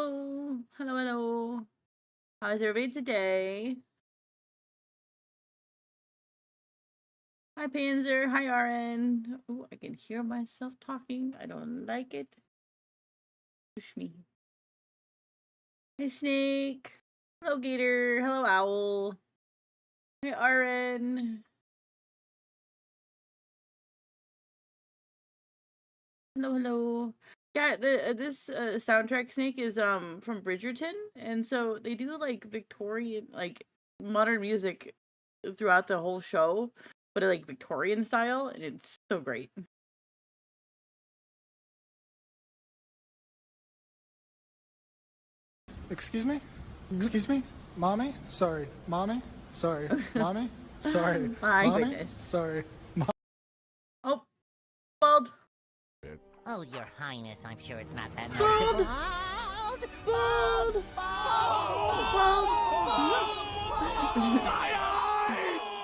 Hello. Hello, hello. How's everybody today? Hi, Panzer. Hi, RN. Oh, I can hear myself talking. I don't like it. Push me. Hi, Snake. Hello, Gator. Hello, Owl. Hi, RN. Hello, hello. Yeah, this soundtrack, Snake, is from Bridgerton, and so they do like Victorian, like modern music throughout the whole show, but like Victorian style, and it's so great. Excuse me? Excuse me? Mommy? Sorry. Mommy? Sorry. Mommy? Sorry. My Mommy? goodness. Sorry. Oh, bald. Oh, Your Highness, I'm sure it's not that Bald. noticeable. Bald. Bald.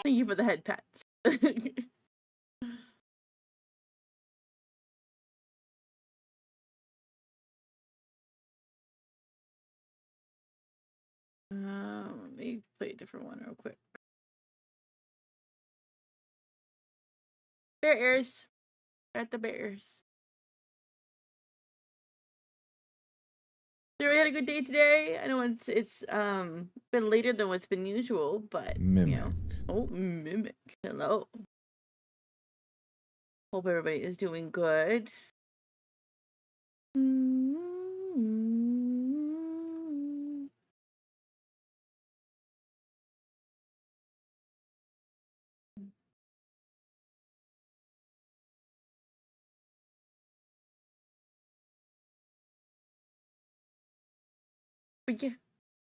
Thank you for the head pats. Let me play a different one real quick. Bears. Got the bears. So we had a good day today. I know it's been later than what's been usual, but Mimic. you know. Oh, Mimic. Hello. Hope everybody is doing good. But yeah,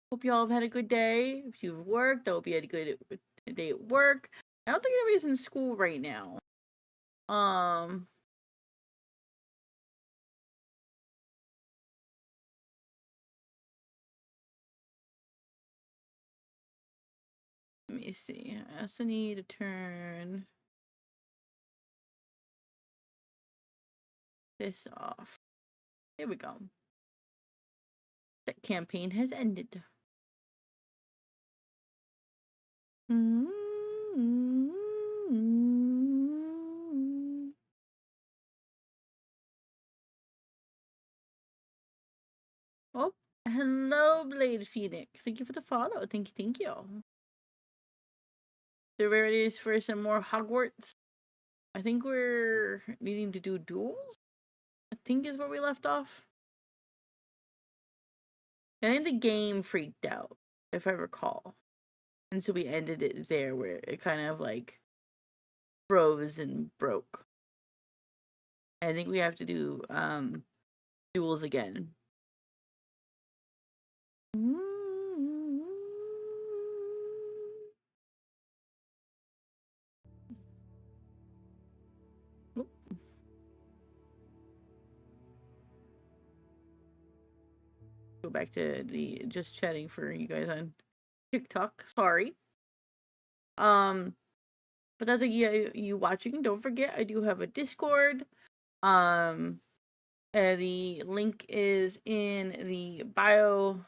hope y'all have had a good day. If you've worked, I hope you had a good day at work. I don't think anybody's in school right now. Let me see. I also need to turn this off. There we go. That campaign has ended. Oh, hello, Blade Phoenix. Thank you for the follow. Thank you, thank you. So we're ready for some more Hogwarts. I think we're needing to do duels. I think is where we left off. I think the game freaked out, if I recall. And so we ended it there where it kind of like froze and broke. I think we have to do duels again. Go back to the just chatting for you guys on TikTok. Sorry. But that's like you watching. Don't forget, I do have a Discord. The link is in the bio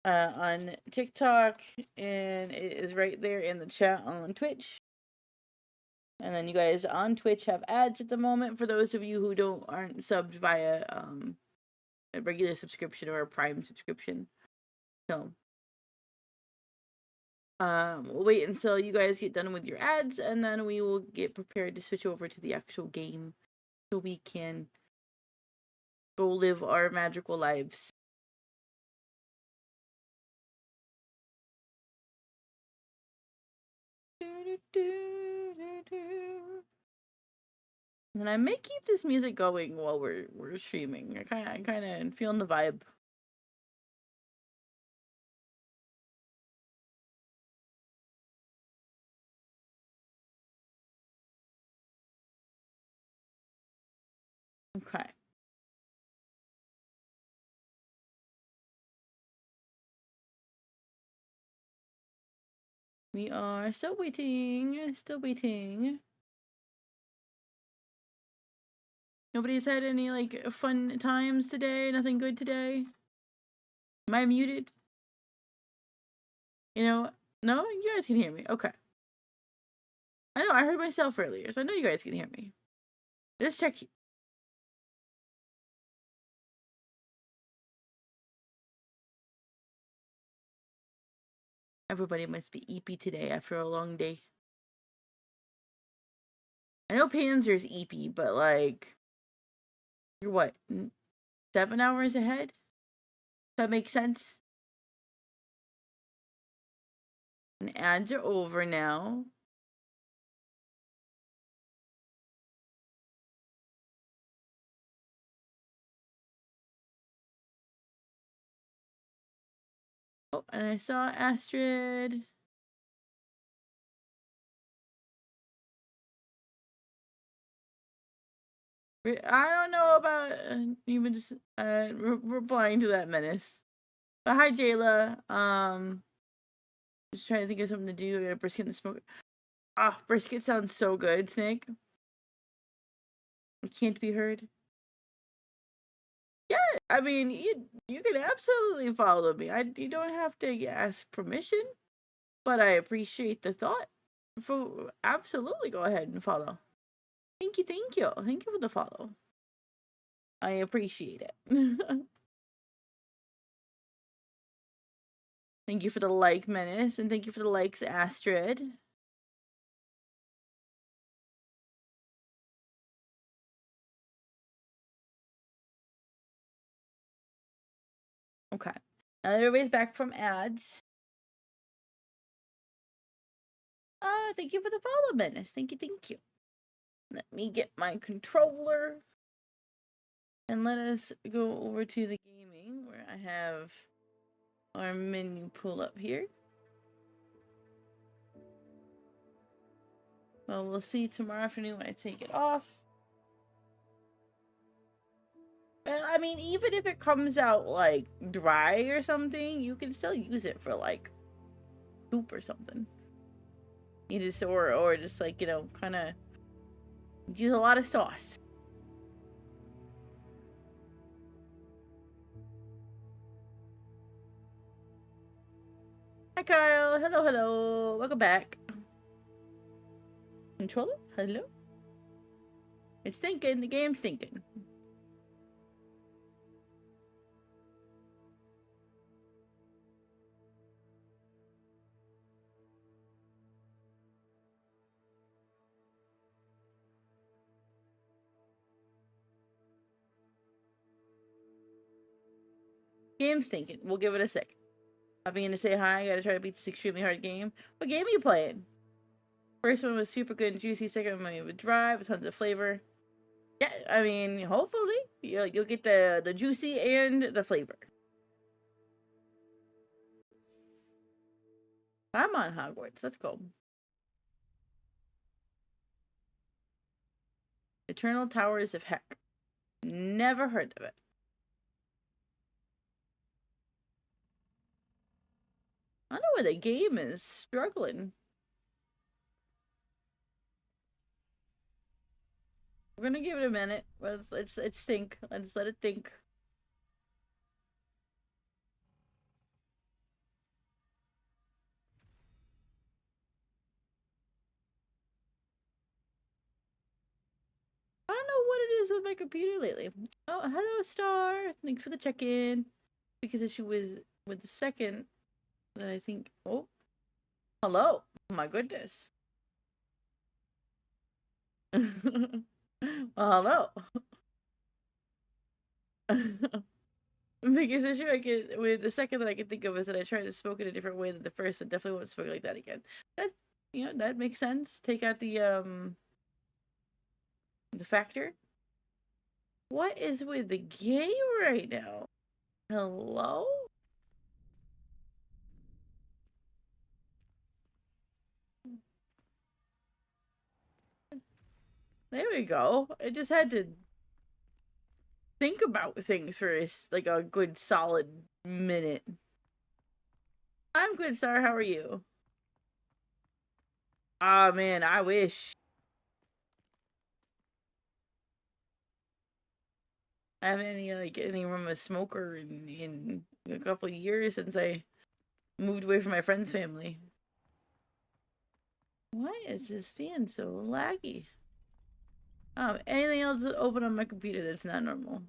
on TikTok, and it is right there in the chat on Twitch. And then you guys on Twitch have ads at the moment for those of you who aren't subbed via a regular subscription or a Prime subscription. So we'll wait until you guys get done with your ads, and then we will get prepared to switch over to the actual game so we can go live our magical lives. And I may keep this music going while we're streaming. I kind of feeling the vibe. Okay. We are still waiting. Still waiting. Nobody's had any like fun times today? Nothing good today? Am I muted? You know, no, you guys can hear me. Okay. I know, I heard myself earlier, so I know you guys can hear me. Let's check. Everybody must be eepy today after a long day. I know Panzer's eepy, but like, you're what, 7 hours ahead? That makes sense? And ads are over now. Oh, and I saw Astrid. I don't know about even just replying to that menace. But hi, Jayla. Just trying to think of something to do. I got a brisket in the smoke. Ah, brisket sounds so good, Snake. It can't be heard. Yeah, I mean, you can absolutely follow me. You don't have to ask permission, but I appreciate the thought. For absolutely, go ahead and follow. Thank you, thank you for the follow. I appreciate it. Thank you for the like, Menace, and thank you for the likes, Astrid. Okay. Now that everybody's back from ads. Thank you for the follow, Menace. Thank you, thank you. Let me get my controller. And let us go over to the gaming where I have our menu pull up here. Well, we'll see tomorrow afternoon when I take it off. I mean, even if it comes out like dry or something, you can still use it for like soup or something. You just or just like, you know, kind of use a lot of sauce. Hi Kyle, hello, welcome back. Controller, hello. It's thinking, the game's thinking. Game's thinking. We'll give it a sec. Popping in to say hi. I gotta try to beat this extremely hard game. What game are you playing? First one was super good and juicy. Second one was dry with tons of flavor. Yeah, I mean, hopefully you'll get the juicy and the flavor. I'm on Hogwarts. Let's go. Eternal Towers of Heck. Never heard of it. I don't know where the game is struggling. We're gonna give it a minute. Let's think. Let's let it think. I don't know what it is with my computer lately. Oh, hello, Star. Thanks for the check-in. Because issue was with the second that I think. Oh, hello. Oh, my goodness. Well, hello. Biggest issue I can with the second that I can think of is that I tried to smoke it a different way than the first, and definitely won't smoke it like that again. That, you know, that makes sense. Take out the factor. What is with the game right now? Hello? There we go. I just had to think about things for like a good solid minute. I'm good, sir. How are you? Ah, man, I wish. I haven't any from a smoker in a couple of years since I moved away from my friend's family. Why is this being so laggy? Anything else open on my computer that's not normal?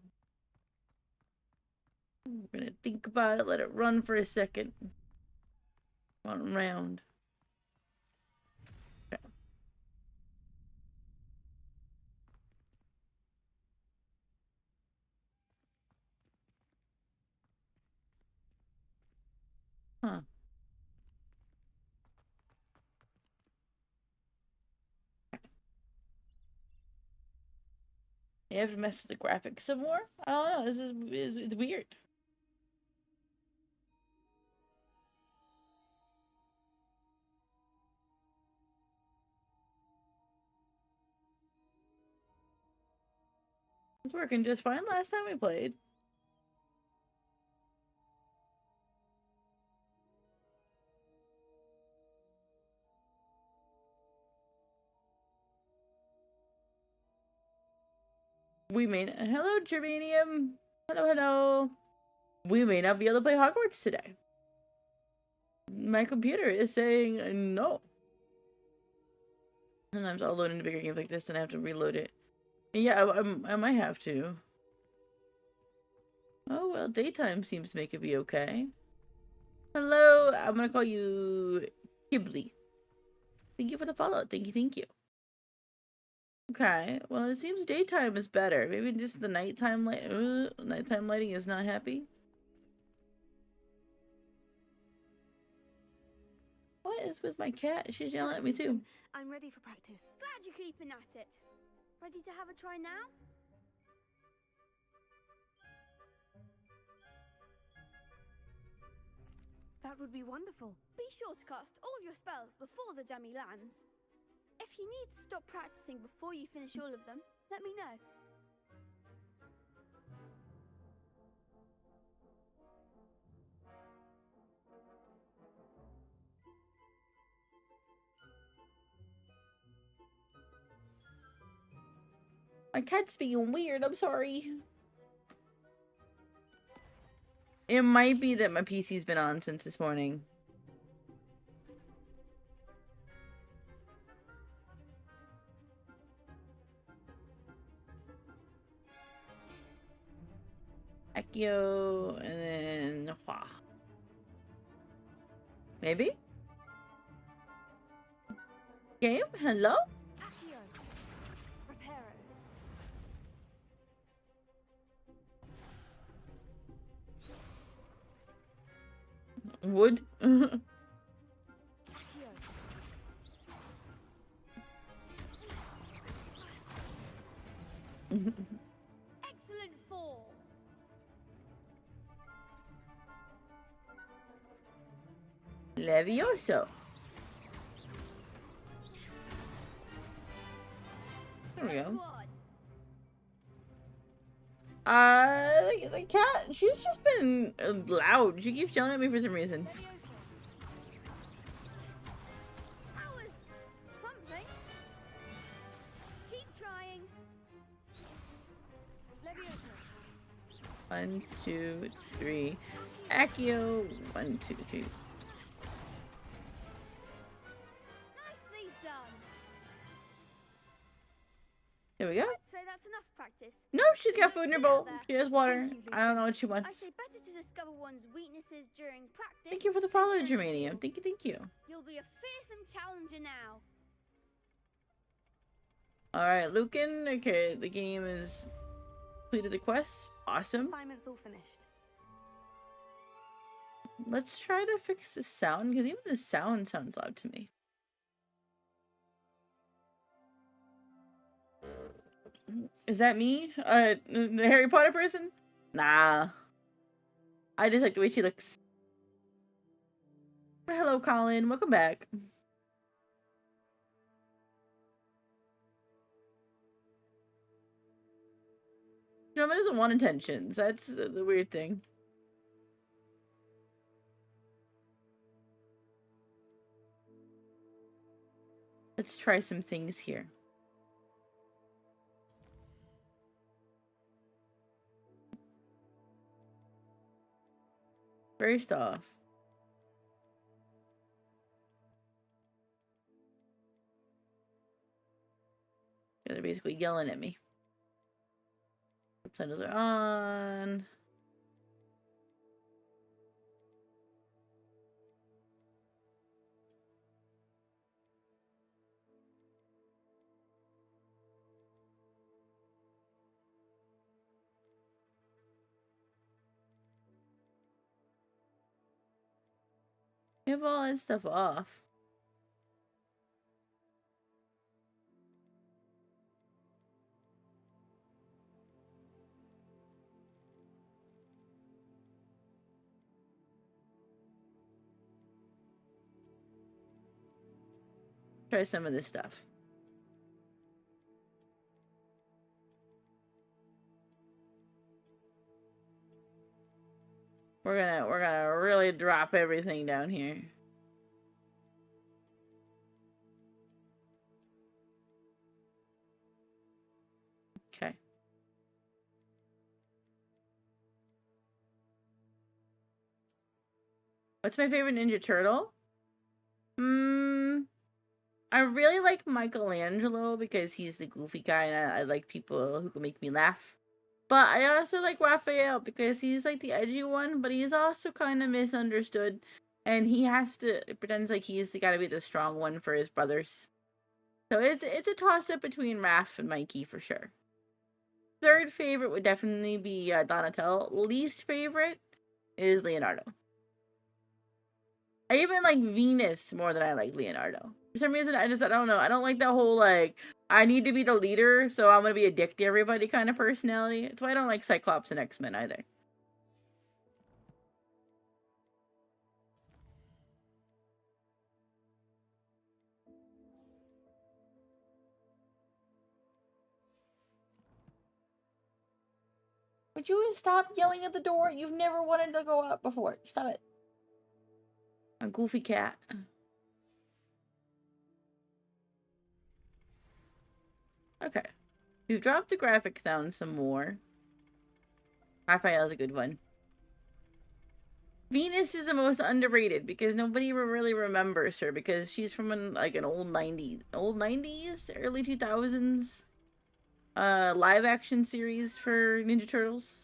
I'm gonna think about it, let it run for a second. One round. Okay. Huh. You have to mess with the graphics some more? I don't know, this is it's weird. It's working just fine last time we played. Hello, Germanium. Hello, hello. We may not be able to play Hogwarts today. My computer is saying no. Sometimes I'll load into bigger games like this and I have to reload it. Yeah, I might have to. Oh, well, daytime seems to make it be okay. Hello, I'm gonna call you Ghibli. Thank you for the follow. Thank you, thank you. Okay, well, it seems daytime is better. Maybe just the nighttime lighting is not happy. What is with my cat? She's yelling at me too. I'm ready for practice. Glad you're keeping at it. Ready to have a try now? That would be wonderful. Be sure to cast all your spells before the dummy lands. If you need to stop practicing before you finish all of them, let me know. My cat's being weird, I'm sorry. It might be that my PC's been on since this morning. Accio, and then Hua. Maybe? Game? Hello? Accio. Reparo. Wood? Accio. Excellent form. Levioso. There we go. The cat, she's just been loud. She keeps yelling at me for some reason. That was something. Keep trying. Levioso. 1, 2, 3. Accio. 1, 2, 3. Nicely done. There we go. I'd say that's enough practice. No, she's got food in her bowl. She has water. I don't know what she I wants. say better to discover one's weaknesses during practice. Thank you for the than follow, during Germanium. duel. Thank you, thank you. You'll be a fearsome challenger now. Alright, Lucan. Okay, the game is completed the quest. Awesome. Assignment's all finished. Let's try to fix the sound, because even the sound sounds loud to me. Is that me? The Harry Potter person? Nah. I just like the way she looks. Hello, Colin. Welcome back. Drummer doesn't want attention. So that's the weird thing. Let's try some things here. First off, they're basically yelling at me. Subtitles are on. We have all that stuff off. Try some of this stuff. We're gonna really drop everything down here. Okay. What's my favorite Ninja Turtle? I really like Michelangelo because he's the goofy guy and I like people who can make me laugh. But I also like Raphael because he's like the edgy one, but he's also kind of misunderstood. And he has to pretend like he's gotta be the strong one for his brothers. So it's a toss-up between Raph and Mikey for sure. Third favorite would definitely be Donatello. Least favorite is Leonardo. I even like Venus more than I like Leonardo. For some reason, I don't know. I don't like that whole, like, I need to be the leader, so I'm gonna be a dick to everybody kind of personality. That's why I don't like Cyclops and X-Men either. Would you stop yelling at the door? You've never wanted to go out before. Stop it. A goofy cat. Okay. We've dropped the graphics down some more. Raphael's a good one. Venus is the most underrated because nobody really remembers her because she's from an old 90s, early 2000s live action series for Ninja Turtles.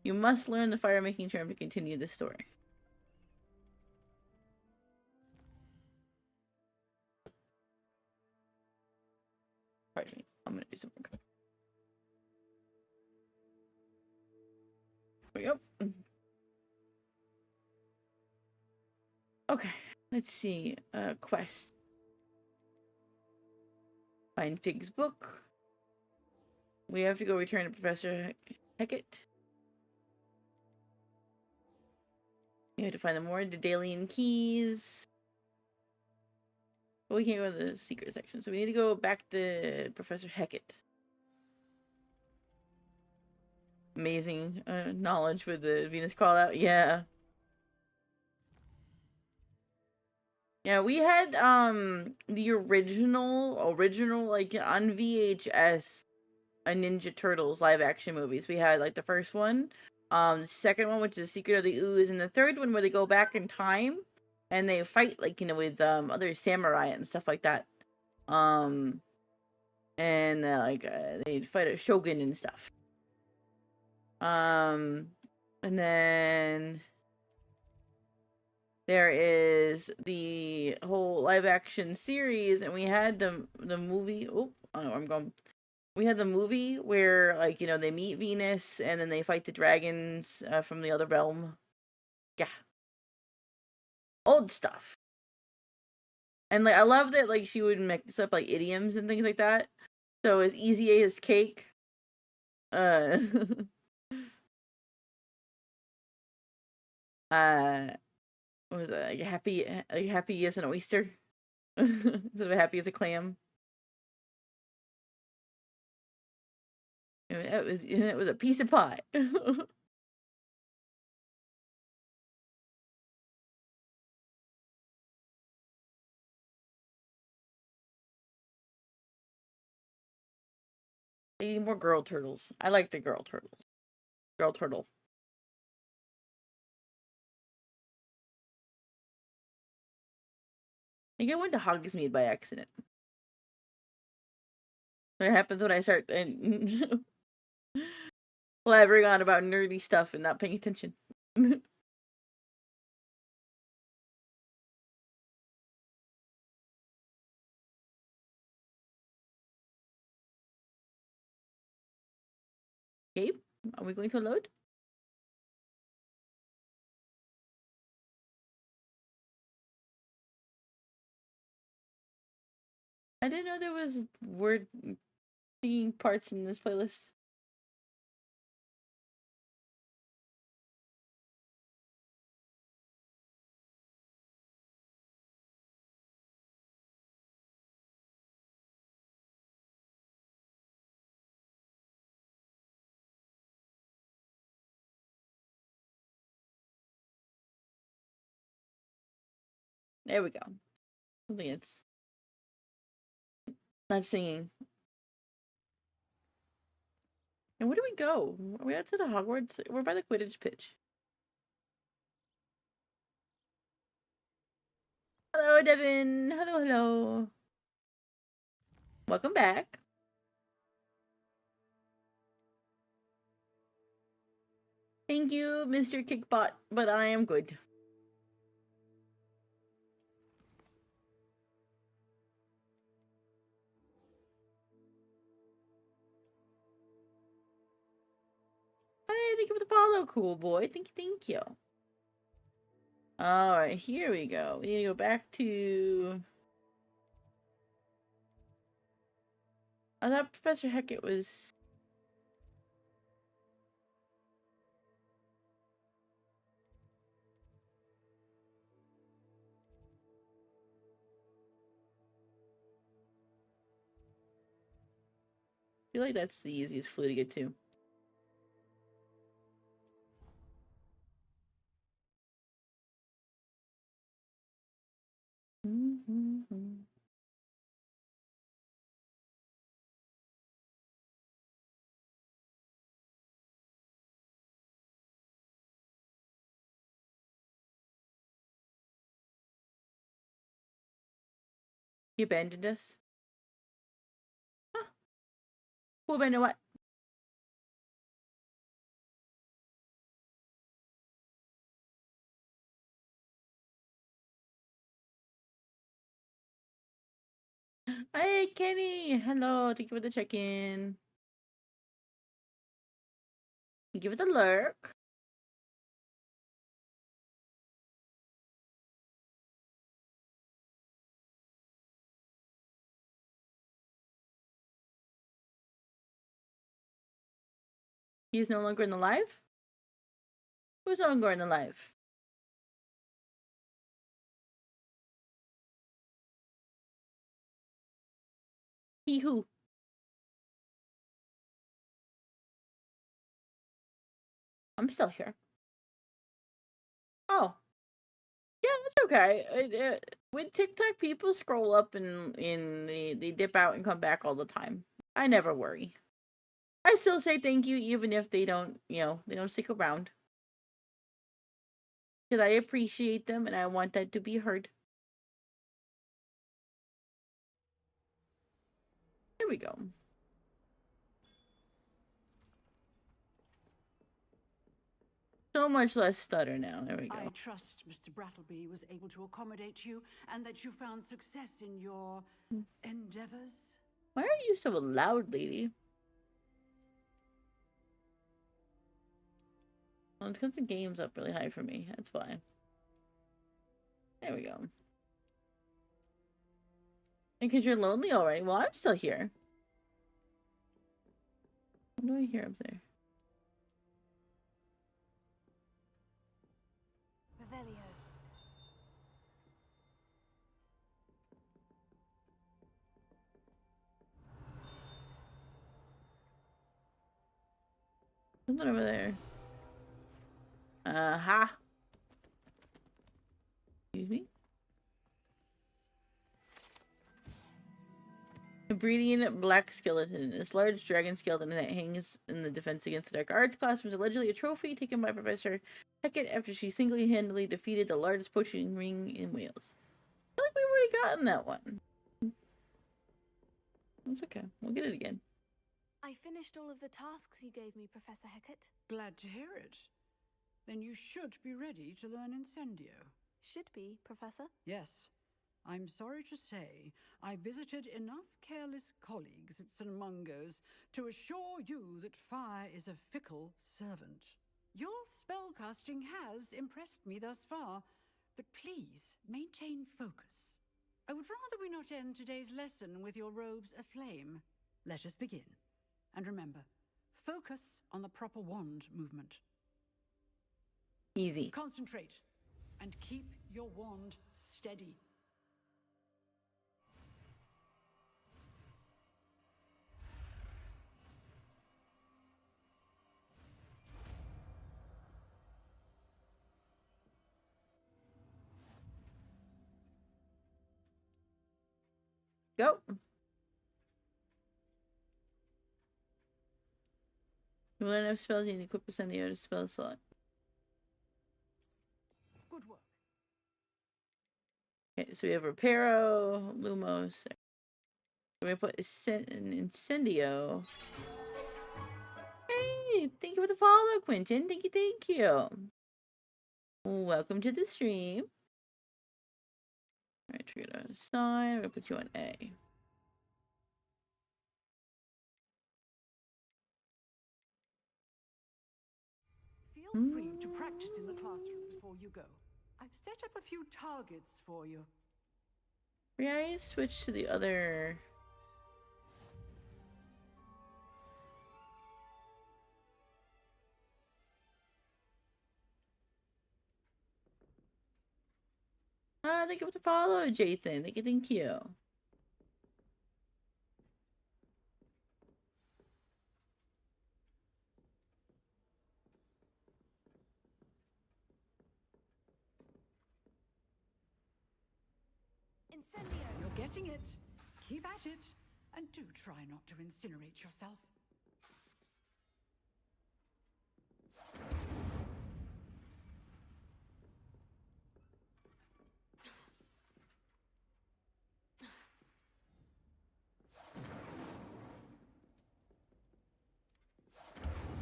You must learn the fire making charm to continue the story. Pardon me. I'm gonna do some more. There we go. Okay, let's see. Quest. Find Fig's book. We have to go return to Professor Hecat. You have to find the more Daedalian keys. But we can't go to the secret section, so we need to go back to Professor Hecat. Amazing knowledge with the Venus call out. Yeah. Yeah, we had the original like on VHS Ninja Turtles live action movies. We had like the first one, the second one which is Secret of the Ooze, and the third one where they go back in time and they fight like, you know, with other samurai and stuff like that. And they'd fight a shogun and stuff. And then there is the whole live action series, and we had the movie. Oh, I don't know where I'm going. We had the movie where, like, you know, they meet Venus and then they fight the dragons from the other realm. Yeah. Old stuff. And like I love that like she would mix up like idioms and things like that. So as easy as cake. What was it? Like happy as an oyster? Instead of happy as a clam. It was a piece of pie. I need more girl turtles. I like the girl turtles. Girl turtle. I think I went to Hogsmeade by accident. What happens when I start blabbering on about nerdy stuff and not paying attention. Gabe, are we going to load? I didn't know there was word singing parts in this playlist. There we go. Something it's not singing. And where do we go? Are we out to the Hogwarts? We're by the Quidditch pitch. Hello, Devin. Hello, hello. Welcome back. Thank you, Mr. Kickbot, but I am good. Hey, thank you for the follow, cool boy. Thank you. Alright, here we go. We need to go back to... I thought Professor Hecat was... I feel like that's the easiest flue to get to. He abandoned us? Huh. Who abandoned what? Hey, Kenny! Hello, thank you for the check-in. Give it a lurk. He is no longer in the live? Who's no longer in the live? He who? I'm still here. Oh. Yeah, that's okay. With TikTok, people scroll up and they dip out and come back all the time. I never worry. I still say thank you even if they don't, they don't stick around. Because I appreciate them and I want that to be heard. There we go. So much less stutter now. There we go. I trust Mr. Brattleby was able to accommodate you and that you found success in your endeavors. Why are you so loud, lady? Well, it's because the game's up really high for me. That's why. There we go. And because you're lonely already. Well, I'm still here. What do I hear up there? Revelio. Something over there. Uh-huh. Excuse me? A breeding black skeleton. This large dragon skeleton that hangs in the Defense Against the Dark Arts class was allegedly a trophy taken by Professor Hecat after she single-handedly defeated the largest poaching ring in Wales. I feel like we've already gotten that one. It's okay. We'll get it again. I finished all of the tasks you gave me, Professor Hecat. Glad to hear it. Then you should be ready to learn Incendio. Should be, Professor. Yes. I'm sorry to say, I visited enough careless colleagues at St. Mungo's to assure you that fire is a fickle servant. Your spellcasting has impressed me thus far, but please maintain focus. I would rather we not end today's lesson with your robes aflame. Let us begin. And remember, focus on the proper wand movement. Easy. Concentrate and keep your wand steady. Go. You learn enough spells, you need to equip Incendio to spell slot. Good work. Okay, so we have Reparo, Lumos. We're gonna put an Incendio. Hey, thank you for the follow, Quentin. Thank you, thank you. Welcome to the stream. Alright, trigger a sign. We're gonna put you on A. Feel free to practice in the classroom before you go. I've set up a few targets for you. May I switch to the other? Thank you for the follow, Jathan. Thank you, thank you. Incendio! You're getting it. Keep at it. And do try not to incinerate yourself.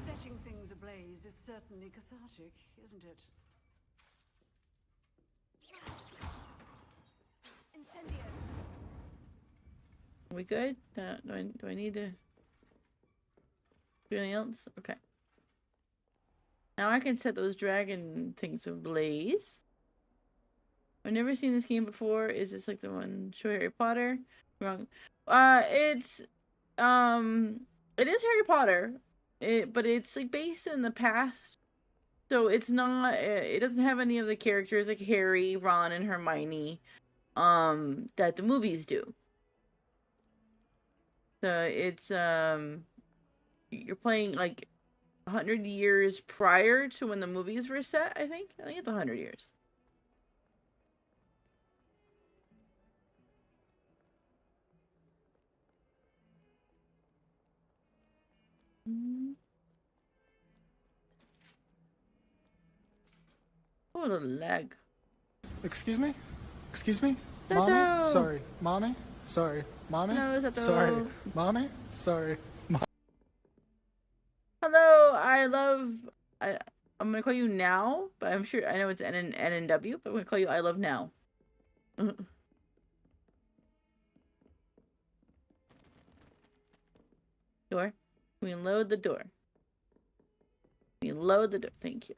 Setting things ablaze is certainly cathartic, isn't it? Incendio! Are we good? Do I need to do anything else? Okay. Now I can set those dragon things ablaze. I've never seen this game before. Is this like the one show Harry Potter? Wrong. It is Harry Potter. But it's like based in the past. So it's not it doesn't have any of the characters like Harry, Ron, and Hermione that the movies do. So it's you're playing like 100 years prior to when the movies were set, I think it's 100 years. Oh, the leg. Excuse me? Excuse me? Tato. Mommy? Sorry. Mommy? Sorry. Mommy? No, Tato. Sorry. Mommy? Sorry. Hello, I'm gonna call you now, but I'm sure I know it's N and W, but I'm gonna call you I love now. Door. We can load the door. We can load the door. Thank you.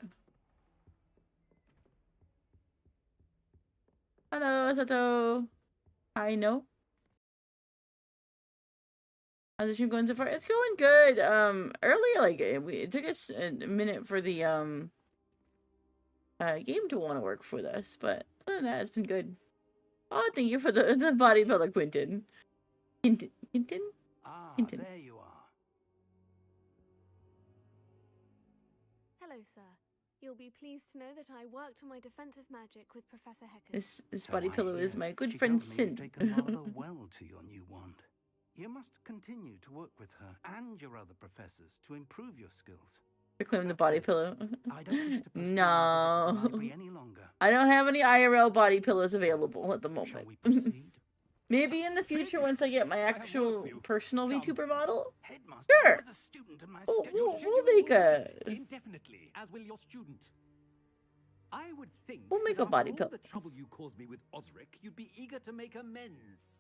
Hello, Sato. Hi, no. How's the stream going so far? It's going good. Earlier, like it took us a minute for the game to want to work for us, but other than that, it's been good. Oh, thank you for the body pillow, Quentin. Quentin? Ah, Quentin. there you are. Hello, sir. You'll be pleased to know that I worked on my defensive magic with Professor Hecat. This So body I pillow is hear. my good She friend told me Sin. you've taken rather well to your new wand. You must continue to work with her and your other professors to improve your skills. Reclaim the That's body it. pillow. I don't wish to postpone your visit to the No. library any longer. I don't have any IRL body pillows available at the Shall moment. we proceed? Maybe in the future once I get my have work actual for you. personal Come. VTuber model. Headmaster, Sure. I'm with a student and my We'll, schedule. we'll, Schedule we'll make will a... wait indefinitely, as will your student. I would think We'll make that a body after all pill. the trouble you caused me with Osric, you'd be eager to make amends.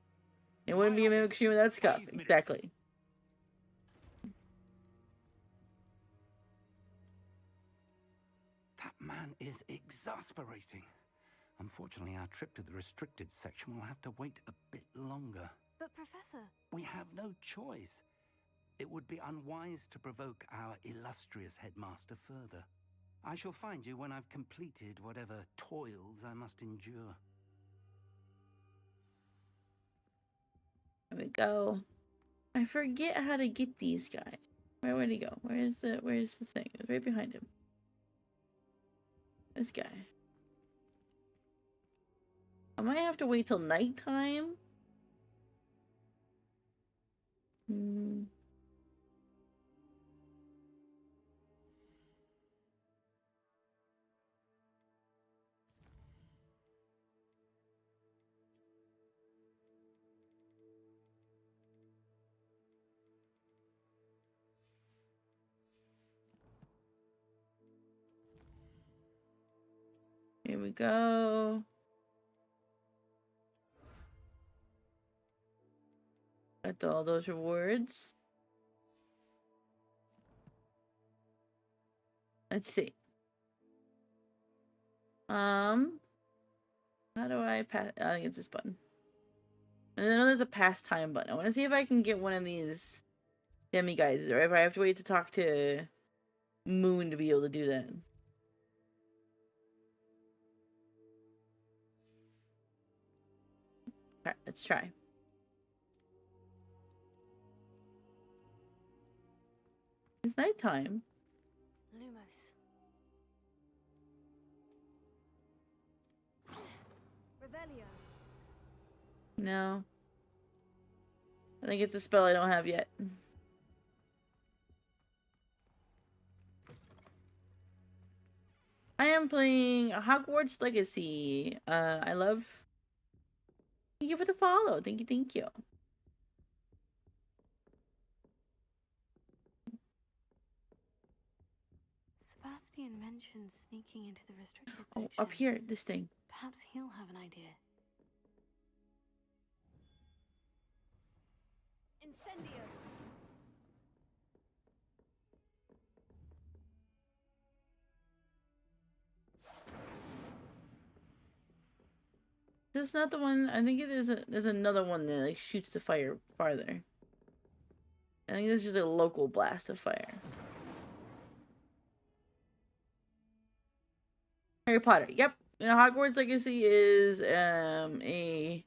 It wouldn't be a mimic stream without Scuff. 5 minutes. Exactly. That man is exasperating. Unfortunately, our trip to the restricted section will have to wait a bit longer. But, Professor, We have no choice. It would be unwise to provoke our illustrious headmaster further. I shall find you when I've completed whatever toils I must endure. There we go. I forget how to get these guys. Where'd he go? Where's the thing? It's right behind him. This guy. I might have to wait till nighttime. Here we go. Got all those rewards. Let's see. How do I pass? I think it's this button. And then there's a pastime button. I want to see if I can get one of these demi-guys, or if I have to wait to talk to Moon to be able to do that. Alright, let's try. It's nighttime. Lumos. Revelio. No. I think it's a spell I don't have yet. I am playing Hogwarts Legacy. I love... Thank you for the follow. Thank you, thank you. Sebastian mentioned sneaking into the restricted Oh, section. up here, this thing. Perhaps he'll have an idea. Incendio! This is not the one. I think it is. There's another one that like shoots the fire farther. I think this is just a local blast of fire. Harry Potter. Yep. You know, Hogwarts Legacy is a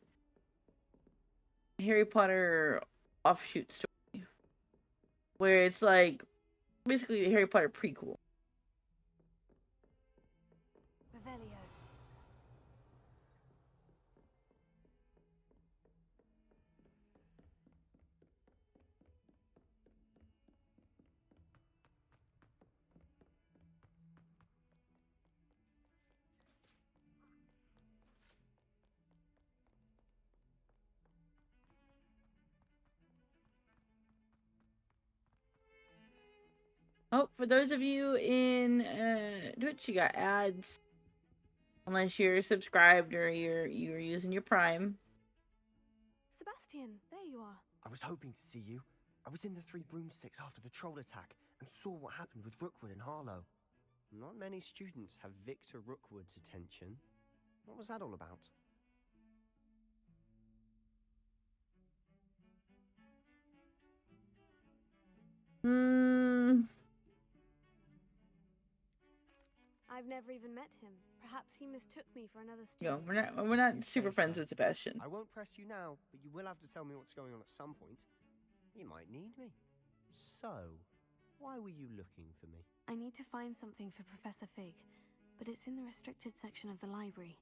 Harry Potter offshoot story where it's like basically a Harry Potter prequel. Revelio. Oh, for those of you in Twitch, you got ads. Unless you're subscribed or you're using your Prime. Sebastian, there you are. I was hoping to see you. I was in the Three Broomsticks after the troll attack and saw what happened with Rookwood and Harlow. Not many students have Victor Rookwood's attention. What was that all about? I've never even met him. Perhaps he mistook me for another No, student. we're not super friends with Sebastian. I won't press you now, but you will have to tell me what's going on at some point. You might need me. So, why were you looking for me? I need to find something for Professor Fig, but it's in the restricted section of the library.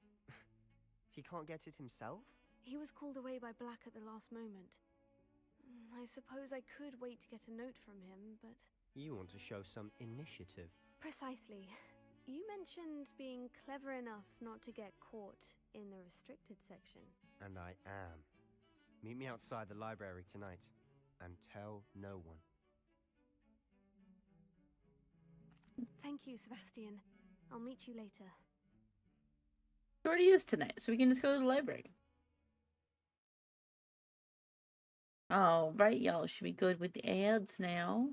He can't get it himself? He was called away by Black at the last moment. I suppose I could wait to get a note from him, but... You want to show some initiative. Precisely. You mentioned being clever enough not to get caught in the restricted section. And I am. Meet me outside the library tonight, and tell no one. Thank you, Sebastian. I'll meet you later. It already is tonight, so we can just go to the library. All right, y'all should be good with the ads now.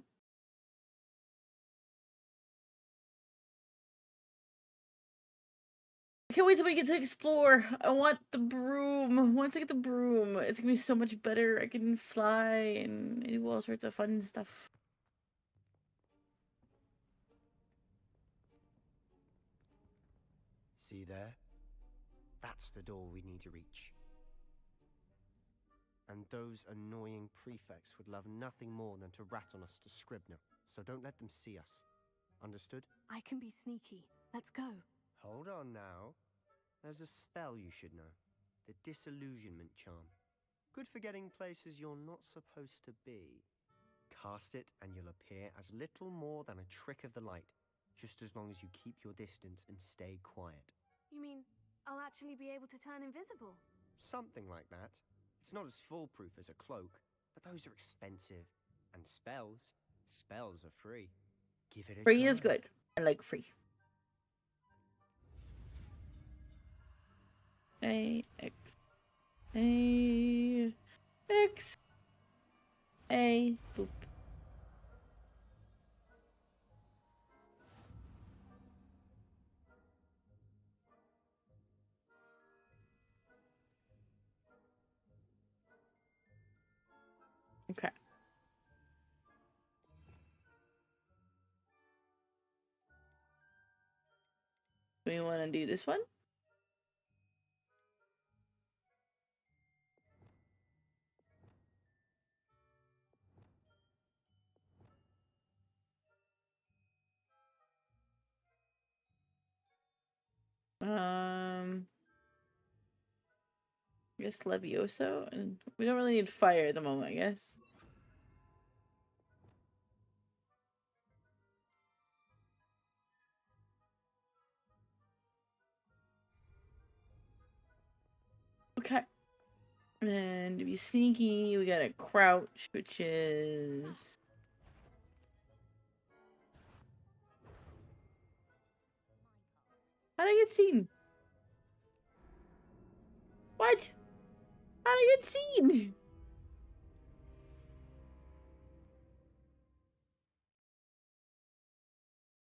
I can't wait till we get to explore. I want the broom. Once I get the broom, it's gonna be so much better. I can fly and do all sorts of fun stuff. See there? That's the door we need to reach. And those annoying prefects would love nothing more than to rat on us to Scribner, so don't let them see us. Understood? I can be sneaky. Let's go. Hold on now. There's a spell you should know. The Disillusionment Charm. Good for getting places you're not supposed to be. Cast it and you'll appear as little more than a trick of the light, just as long as you keep your distance and stay quiet. You mean I'll actually be able to turn invisible? Something like that. It's not as foolproof as a cloak, but those are expensive. And spells are free. Give it a try. Free is good. I like free. A X A X A boop. Okay. Do we want to do this one? I guess Levioso, and we don't really need fire at the moment, I guess. Okay. And to be sneaky, we gotta crouch, which is... How do I get seen? What? How do I get seen?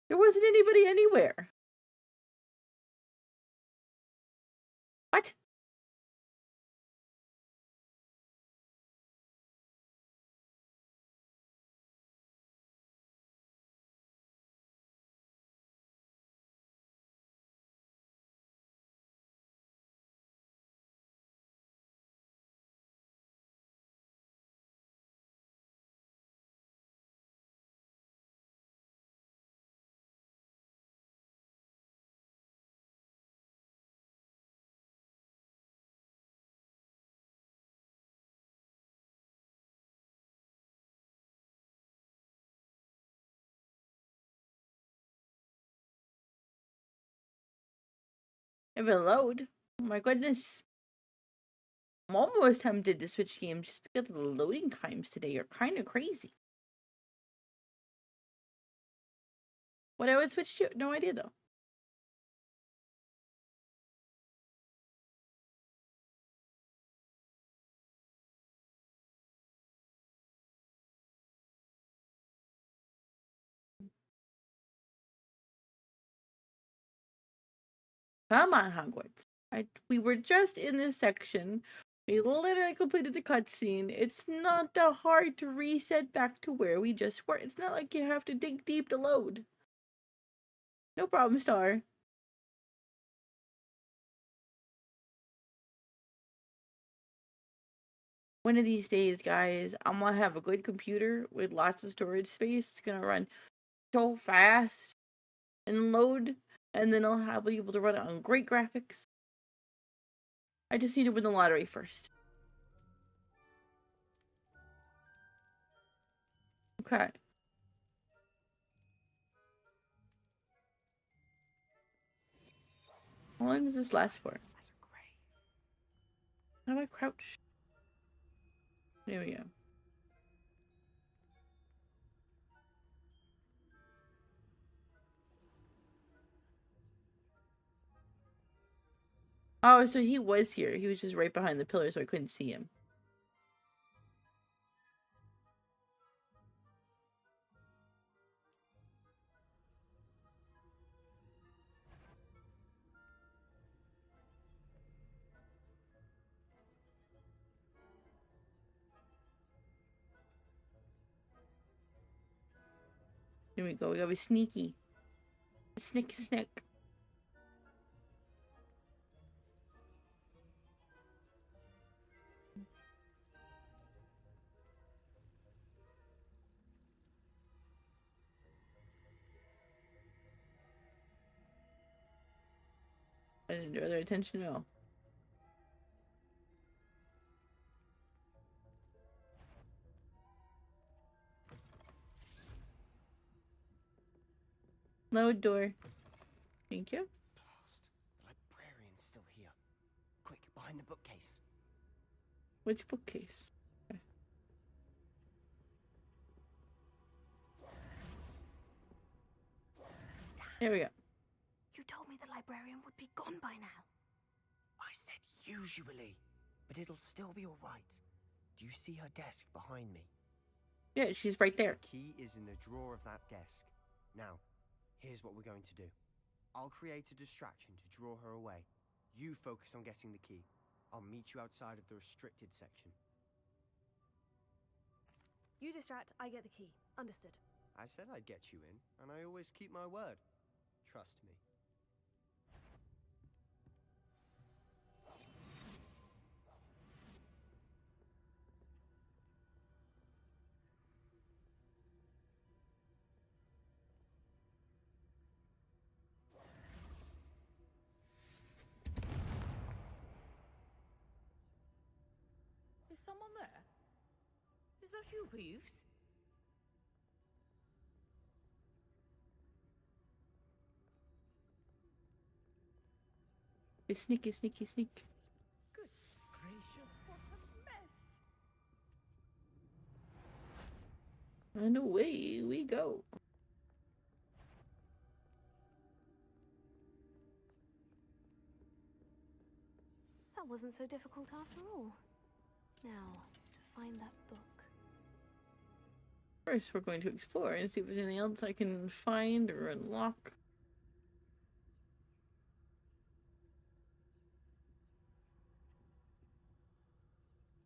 There wasn't anybody anywhere. What? If it load. Oh my goodness. I'm almost tempted to switch games just because the loading times today are kind of crazy. What I would switch to? No idea though. Come on, Hogwarts. We were just in this section. We literally completed the cutscene. It's not that hard to reset back to where we just were. It's not like you have to dig deep to load. No problem, Star. One of these days, guys, I'm gonna have a good computer with lots of storage space. It's gonna run so fast and load, and then I'll be able to run it on great graphics. I just need to win the lottery first. Okay. How long does this last for? How do I crouch? There we go. Oh, so he was here. He was just right behind the pillar, so I couldn't see him. Here we go. We gotta be sneaky. Snick, snick. I didn't draw their attention at all. Load door. Thank you. Blast. The librarian's still here. Quick, behind the bookcase. Which bookcase? Okay. There we go. You told me the librarian would be gone by now. I said usually, but it'll still be all right. Do you see her desk behind me? Yeah, she's right there. The key is in the drawer of that desk. Now, here's what we're going to do. I'll create a distraction to draw her away. You focus on getting the key. I'll meet you outside of the restricted section. You distract, I get the key. Understood. I said I'd get you in, and I always keep my word. Trust me. Is someone there? Is that you, Peeves? Sneaky, sneaky, sneak. Good gracious, what a mess! And away we go. That wasn't so difficult after all. Now, to find that book. First, we're going to explore and see if there's anything else I can find or unlock.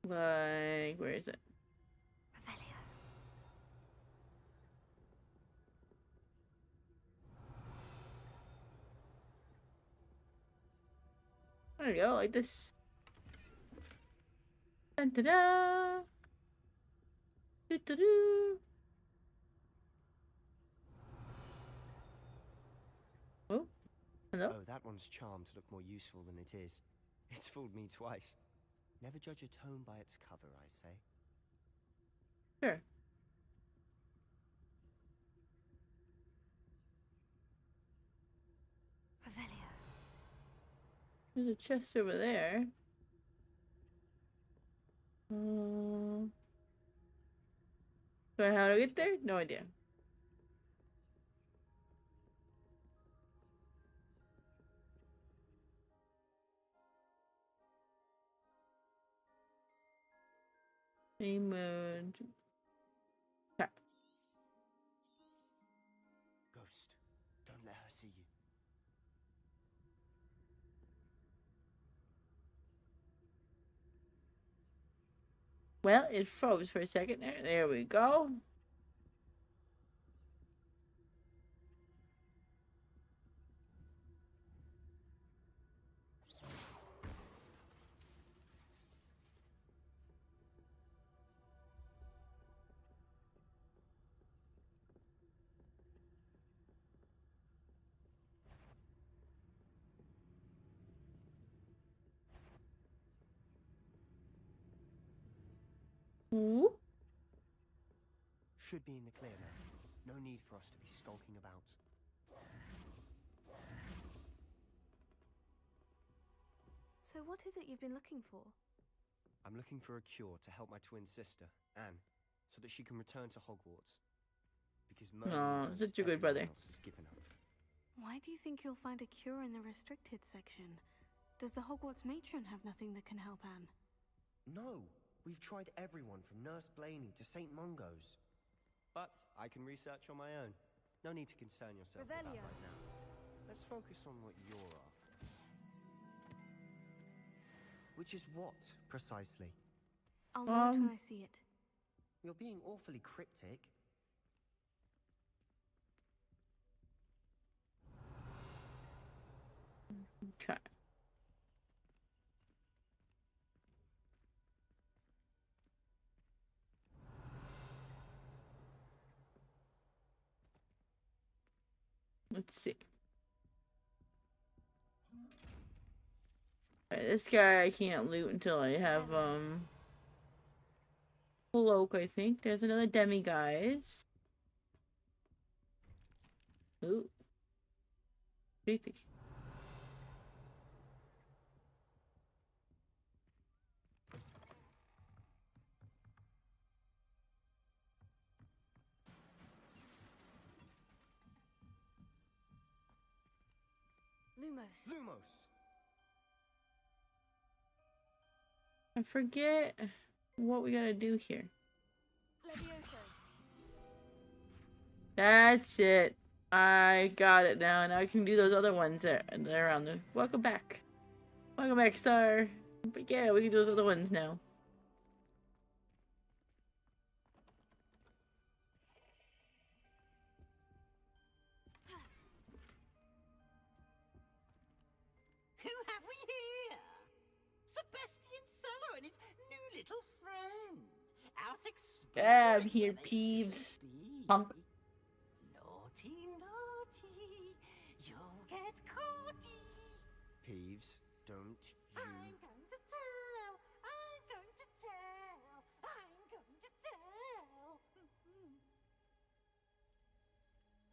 Like, where is it? Revelio. There we go, like this. Dun da da! Doo doo doo! Oh, hello? Oh, that one's charmed to look more useful than it is. It's fooled me twice. Never judge a tome by its cover, I say. Sure. Revelio. There's a chest over there. So how to get there? No idea. Same mode. Okay. Ghost, don't let her see you. Well, it froze for a second there. There we go. Ooh. should be in the clear now. No need for us to be skulking about. So what is it you've been looking for? I'm looking for a cure to help my twin sister, Anne, so that she can return to Hogwarts. Because Oh, such a good brother. else has given up. Why do you think you'll find a cure in the restricted section? Does the Hogwarts matron have nothing that can help Anne? No, we've tried everyone from Nurse Blaney to St. Mungo's. But I can research on my own. No need to concern yourself with that Revelio. right now. Let's focus on what you're after. Which is what, precisely? I'll know it when I see it. You're being awfully cryptic. Okay. Let's see. Alright, this guy I can't loot until I have cloak, I think. There's another demiguise. Ooh. Creepy. Lumos. Lumos! I forget what we gotta do here. Levioso. That's it. I got it now. Now I can do those other ones there. And they're around there. Welcome back. Welcome back, Star. But yeah, we can do those other ones now. Who have we here? Sebastian Suller and his new little friend. Out exploring. Gab here, Peeves. Punk. Naughty, naughty. You'll get caughty. Peeves, don't you... I'm going to tell. I'm going to tell. I'm going to tell.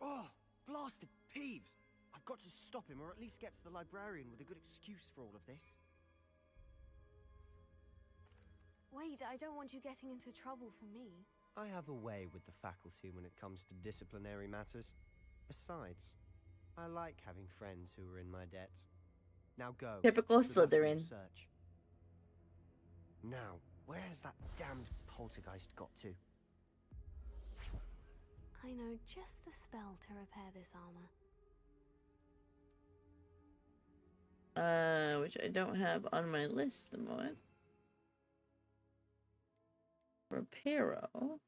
Oh, blasted Peeves! I've got to stop him, or at least get to the librarian with a good excuse for all of this. Wait, I don't want you getting into trouble for me. I have a way with the faculty when it comes to disciplinary matters. Besides, I like having friends who are in my debt. Now go. Typical Good luck with your Slytherin. search. Now, where has that damned poltergeist got to? I know just the spell to repair this armor. Which I don't have on my list at the moment. Reparo.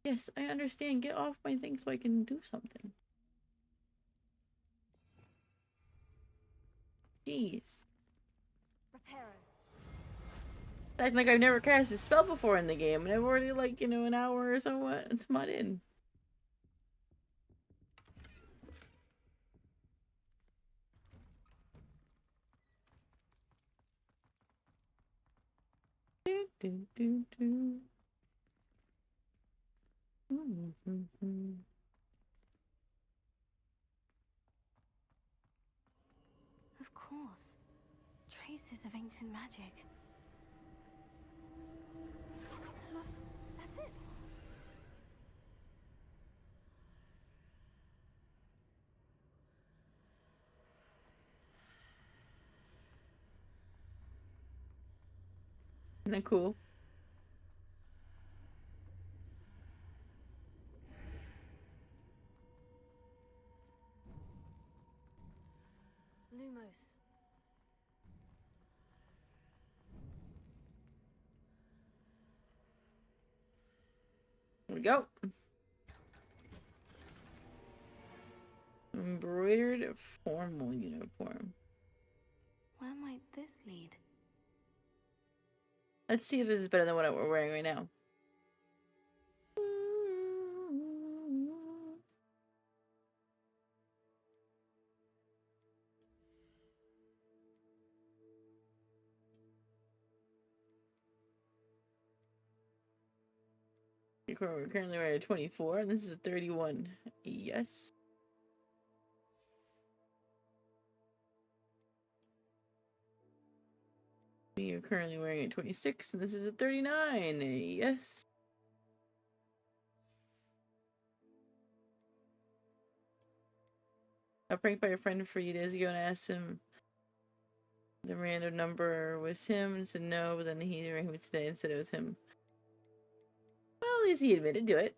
Yes, I understand. Get off my thing so I can do something. Jeez. Reparo. Acting like I've never cast a spell before in the game, and I've already, like, you know, an hour or so it's not in. Do, do, do, do. Of course. Traces of ancient magic. That's it. Isn't that cool? Lumos. Here we go. Embroidered formal uniform. Where might this lead? Let's see if this is better than what we're wearing right now. We're currently at 24, and this is a 31. Yes. You're currently wearing a 26, and this is a 39. Yes. I pranked by a friend a few days ago and asked him the random number was him and said no, but then he rang me today and said it was him. Well, at least he admitted to it.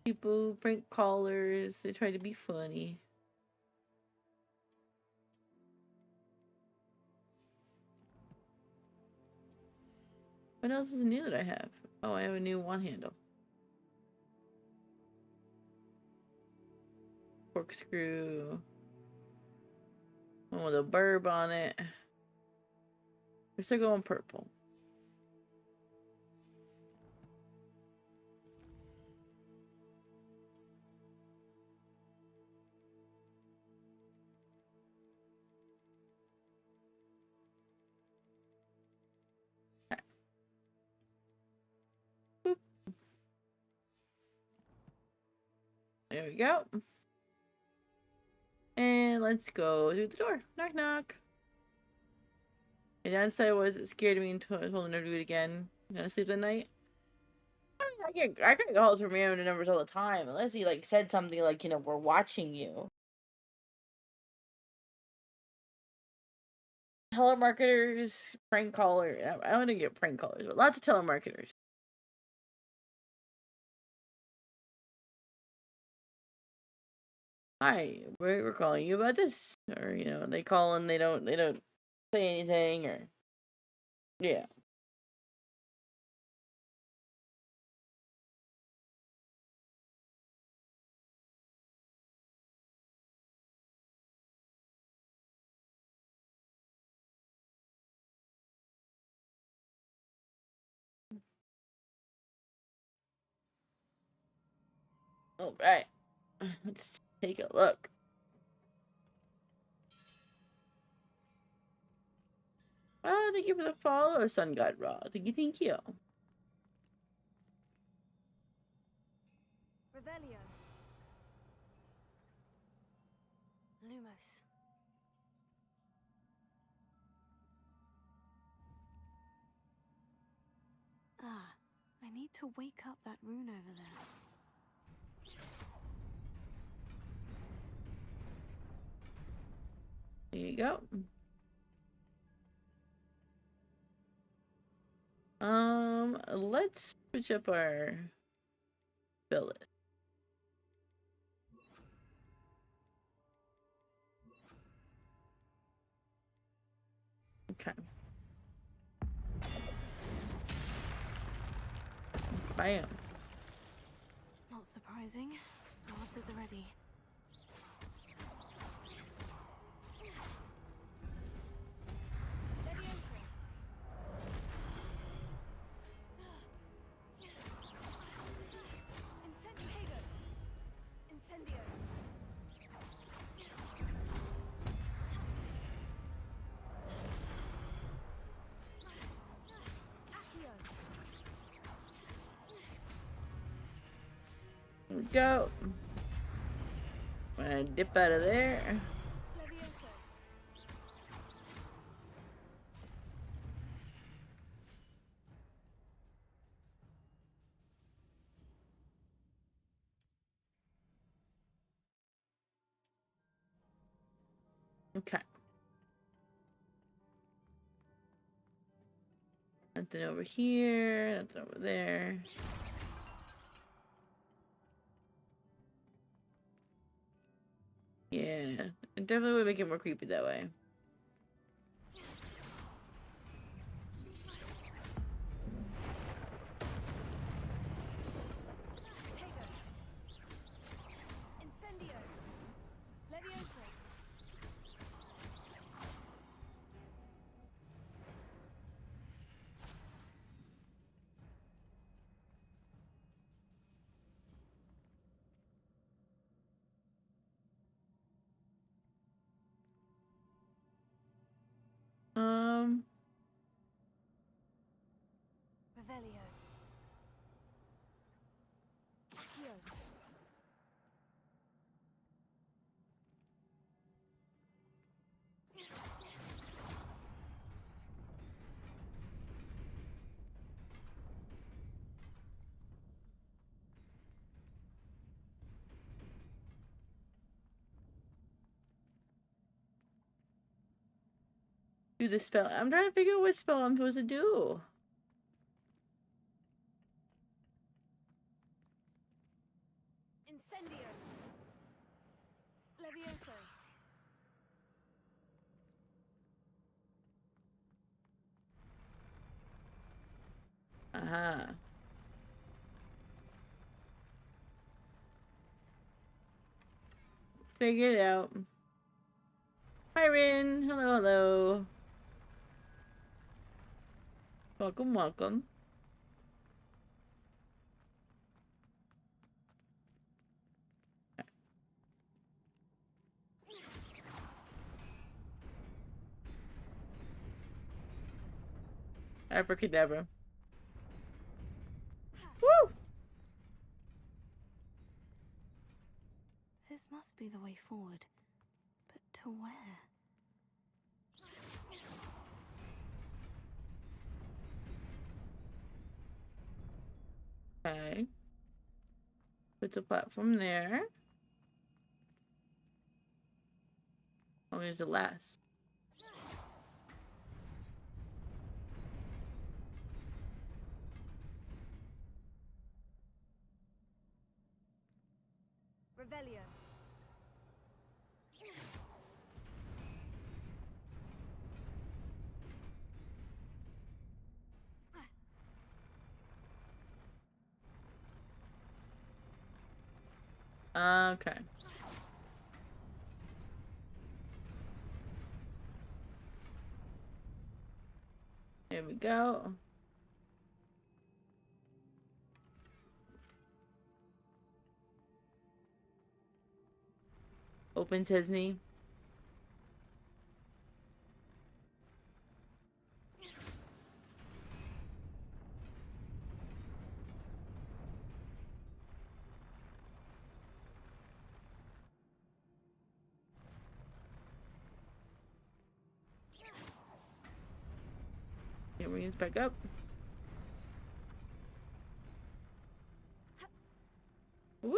People, prank callers, they try to be funny. What else is new that I have? Oh, I have a new wand handle. Corkscrew. One with a burb on it. We're still going purple. Okay. Boop. There we go. And let's go through the door. Knock, knock. The downside was it scared me and told her to do it again. You gonna sleep that night? I mean, I get calls from random numbers all the time, unless he like said something like, you know, we're watching you. Telemarketers, prank callers. I don't want to get prank callers, but lots of telemarketers. Hi, we're calling you about this, or you know, they call and they don't say anything, or yeah. All right, let's take a look. Oh, thank you for the follow, Sun God Raw. Thank you. Revelio. Lumos. Ah, I need to wake up that rune over there. There you go. Let's switch up our spell list. Okay. Bam. Not surprising. Odds at the ready. Incendio. Accio. Here we go. I'm gonna dip out of there. Levioso. Okay. Nothing over here, nothing over there. Yeah, it definitely would make it more creepy that way. Incendio. Levioso. Do the spell. I'm trying to figure out what spell I'm supposed to do. Incendio. Levioso. Aha. Figure it out. Hi, Rin. Hello, hello. Welcome, welcome. Abracadabra. Woo! This must be the way forward. But to where? Okay. Put the platform there. How long does it last? Revelio. Okay. There we go. Open Sesame. Okay, bring us back up. Woo!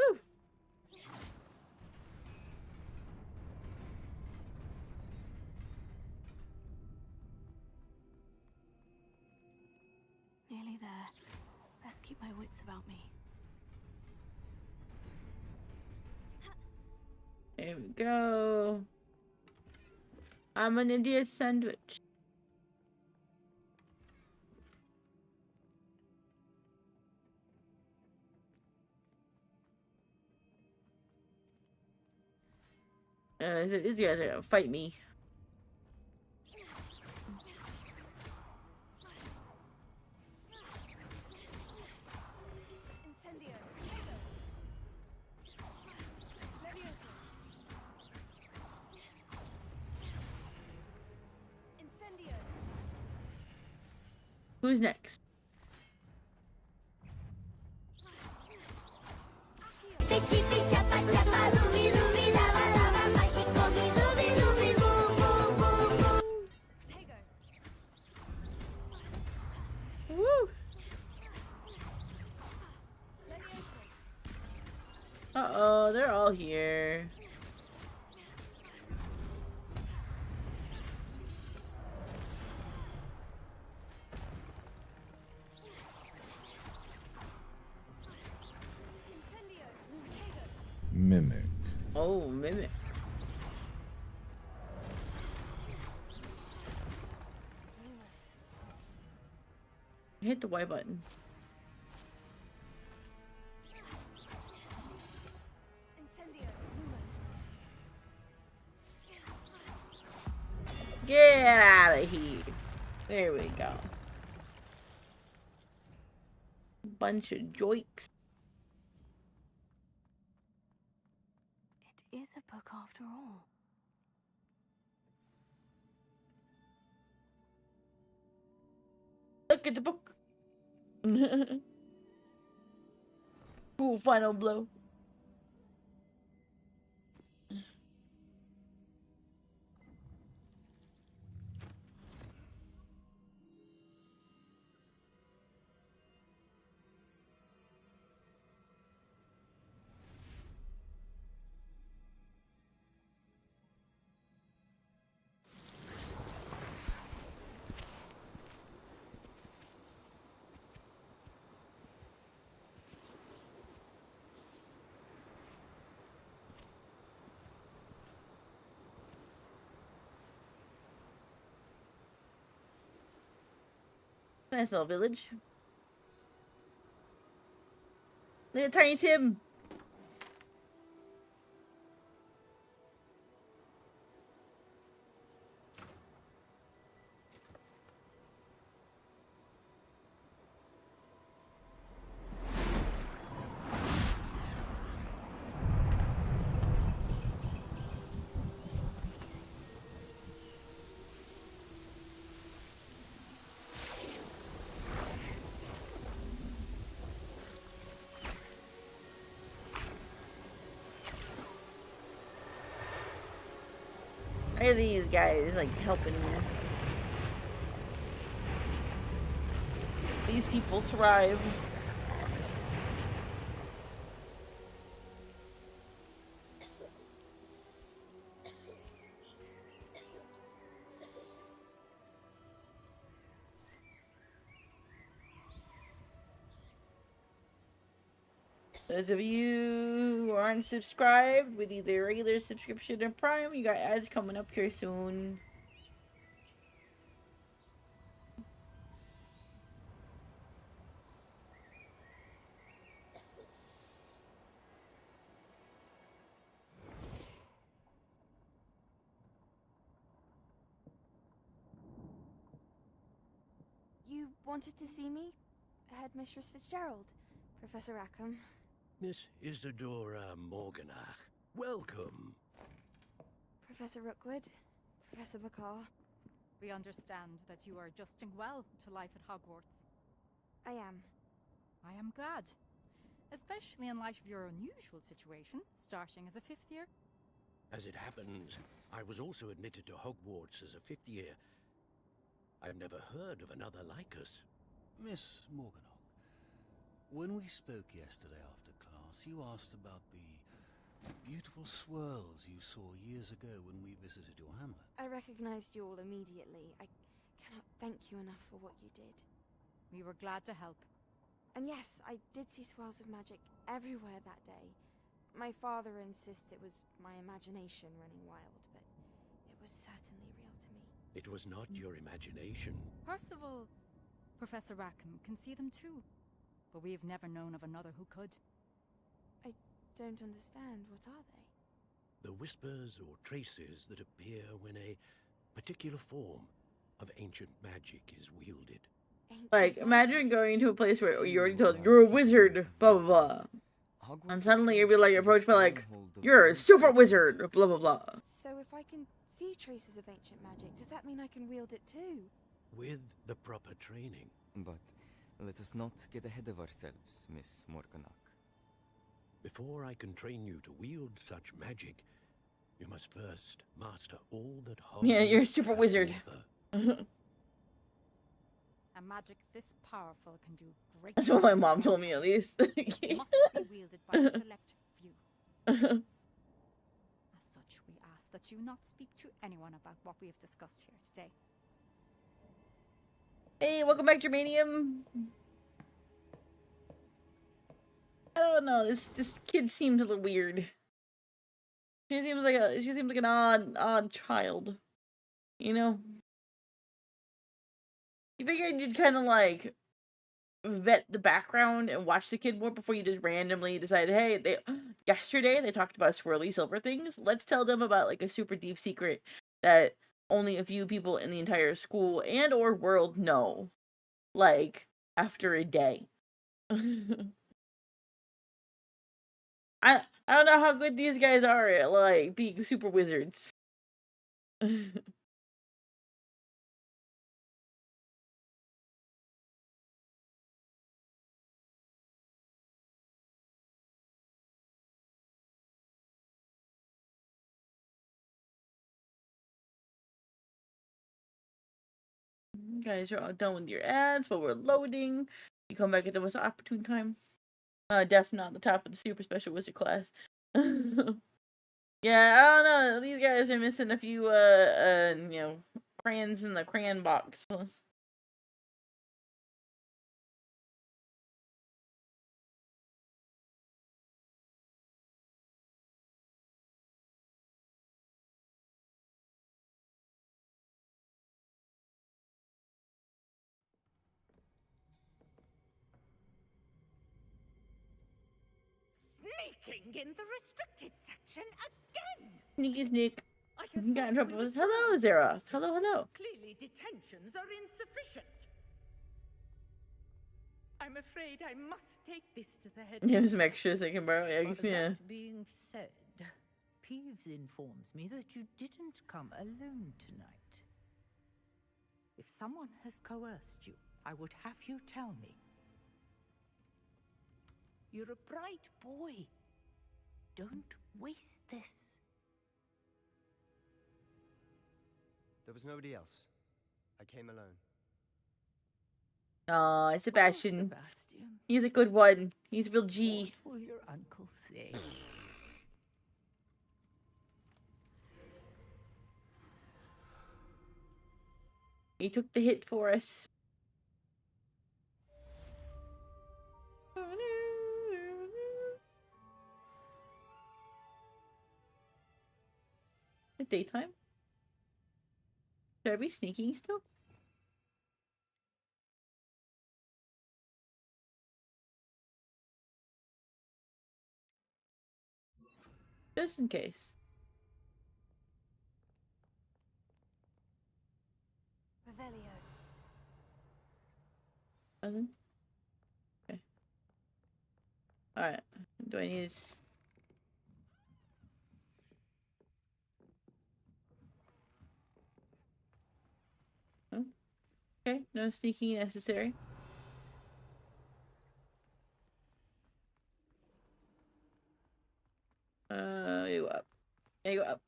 Nearly there. Best keep my wits about me. There we go. I'm an India sandwich. These guys are gonna fight me. Incendio. Levioso. Incendio. Who's next? Woo! Uh-oh, they're all here. Mimic. Oh, Mimic. Hit the Y button. Incendio. Lumos. Get out of here. There we go. Bunch of joiks. It is a book after all. Look at the book. Ooh, final blow. Nice little village. Look at Tiny Tim. Look at these guys, like, helping these people thrive. Those of you who aren't subscribed with either regular subscription or Prime, you got ads coming up here soon. You wanted to see me? Headmistress Fitzgerald, Professor Rackham. Miss Isadora Morganach, welcome. Professor Rookwood, Professor Bakar. We understand that you are adjusting well to life at Hogwarts. I am. I am glad. Especially in light of your unusual situation, starting as a 5th year. As it happens, I was also admitted to Hogwarts as a 5th year. I've never heard of another like us. Miss Morganach, when we spoke yesterday after class, you asked about the beautiful swirls you saw years ago when we visited your hamlet. I recognized you all immediately. I cannot thank you enough for what you did. We were glad to help. And yes, I did see swirls of magic everywhere that day. My father insists it was my imagination running wild, but it was certainly real to me. It was not your imagination. Percival, Professor Rackham can see them too. But we've never known of another who could. I don't understand. What are they? The whispers or traces that appear when a particular form of ancient magic is wielded. Like, imagine going to a place where you already told you're a wizard, blah blah blah. And suddenly you'll be like approached by like, you're a super wizard, blah blah blah. So if I can see traces of ancient magic, does that mean I can wield it too? With the proper training. But let us not get ahead of ourselves, Miss Morganach. Before I can train you to wield such magic, you must first master all that Hogwarts. Yeah, you're a super wizard. A magic this powerful can do great. That's what my mom told me, at least. Must be wielded by a select few. As such, we ask that you not speak to anyone about what we have discussed here today. Hey, welcome back, Germanium. I don't know. This kid seems a little weird. She seems like an odd child. You know. You figured you'd kind of like vet the background and watch the kid more before you just randomly decide, hey, yesterday they talked about swirly silver things. Let's tell them about like a super deep secret that only a few people in the entire school and or world know. Like after a day. I don't know how good these guys are at like being super wizards. You guys are all done with your ads while we're loading. You come back at the most opportune time. Definitely not the top of the super special wizard class. Yeah, I don't know. These guys are missing a few, you know, crayons in the crayon box. lurking in the restricted section again. Sneaky sneak. I You had got in thought trouble we with were hello, done, Zara. Sister. Hello, hello. Clearly detentions are insufficient. I'm afraid I must take this to the head. Yeah, some extras I can borrow. Yeah, yeah. That being said, Peeves informs me that you didn't come alone tonight. If someone has coerced you, I would have you tell me. You're a bright boy. Don't waste this. There was nobody else. I came alone. Aw, Sebastian. Sebastian. He's a good one. He's a real G. What will your uncle say? He took the hit for us. At daytime? Should I be sneaking still? Just in case. Revelio. Nothing? Okay. Alright. Do I need this? Oh. Okay, no sneaking necessary. You go up. You go up.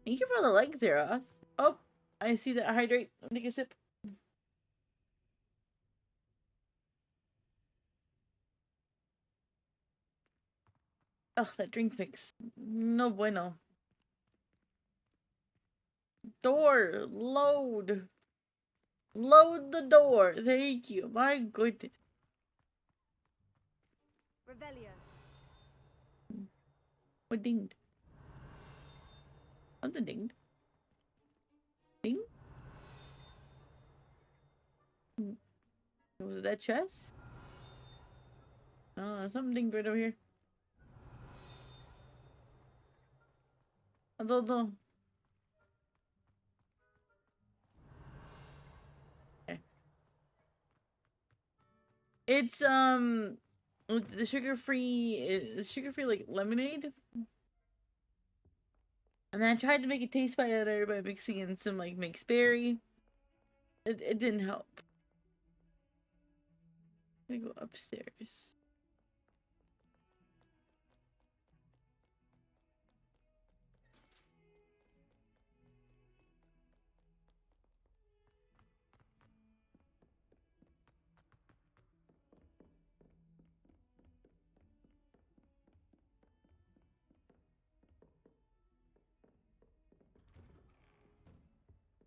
Thank you for the like, Zeroth. Oh, I see that. Hydrate. Take a sip. Oh, that drink mix. No bueno. Door. Load. Load the door. Thank you. My goodness. Revelio. What dinged? Something dinged. Ding? Was it that chest? Oh, something dinged right over here. I don't know. Okay. It's the sugar-free like lemonade. And then I tried to make it taste better by mixing in some like mixed berry. It didn't help. I'm gonna go upstairs.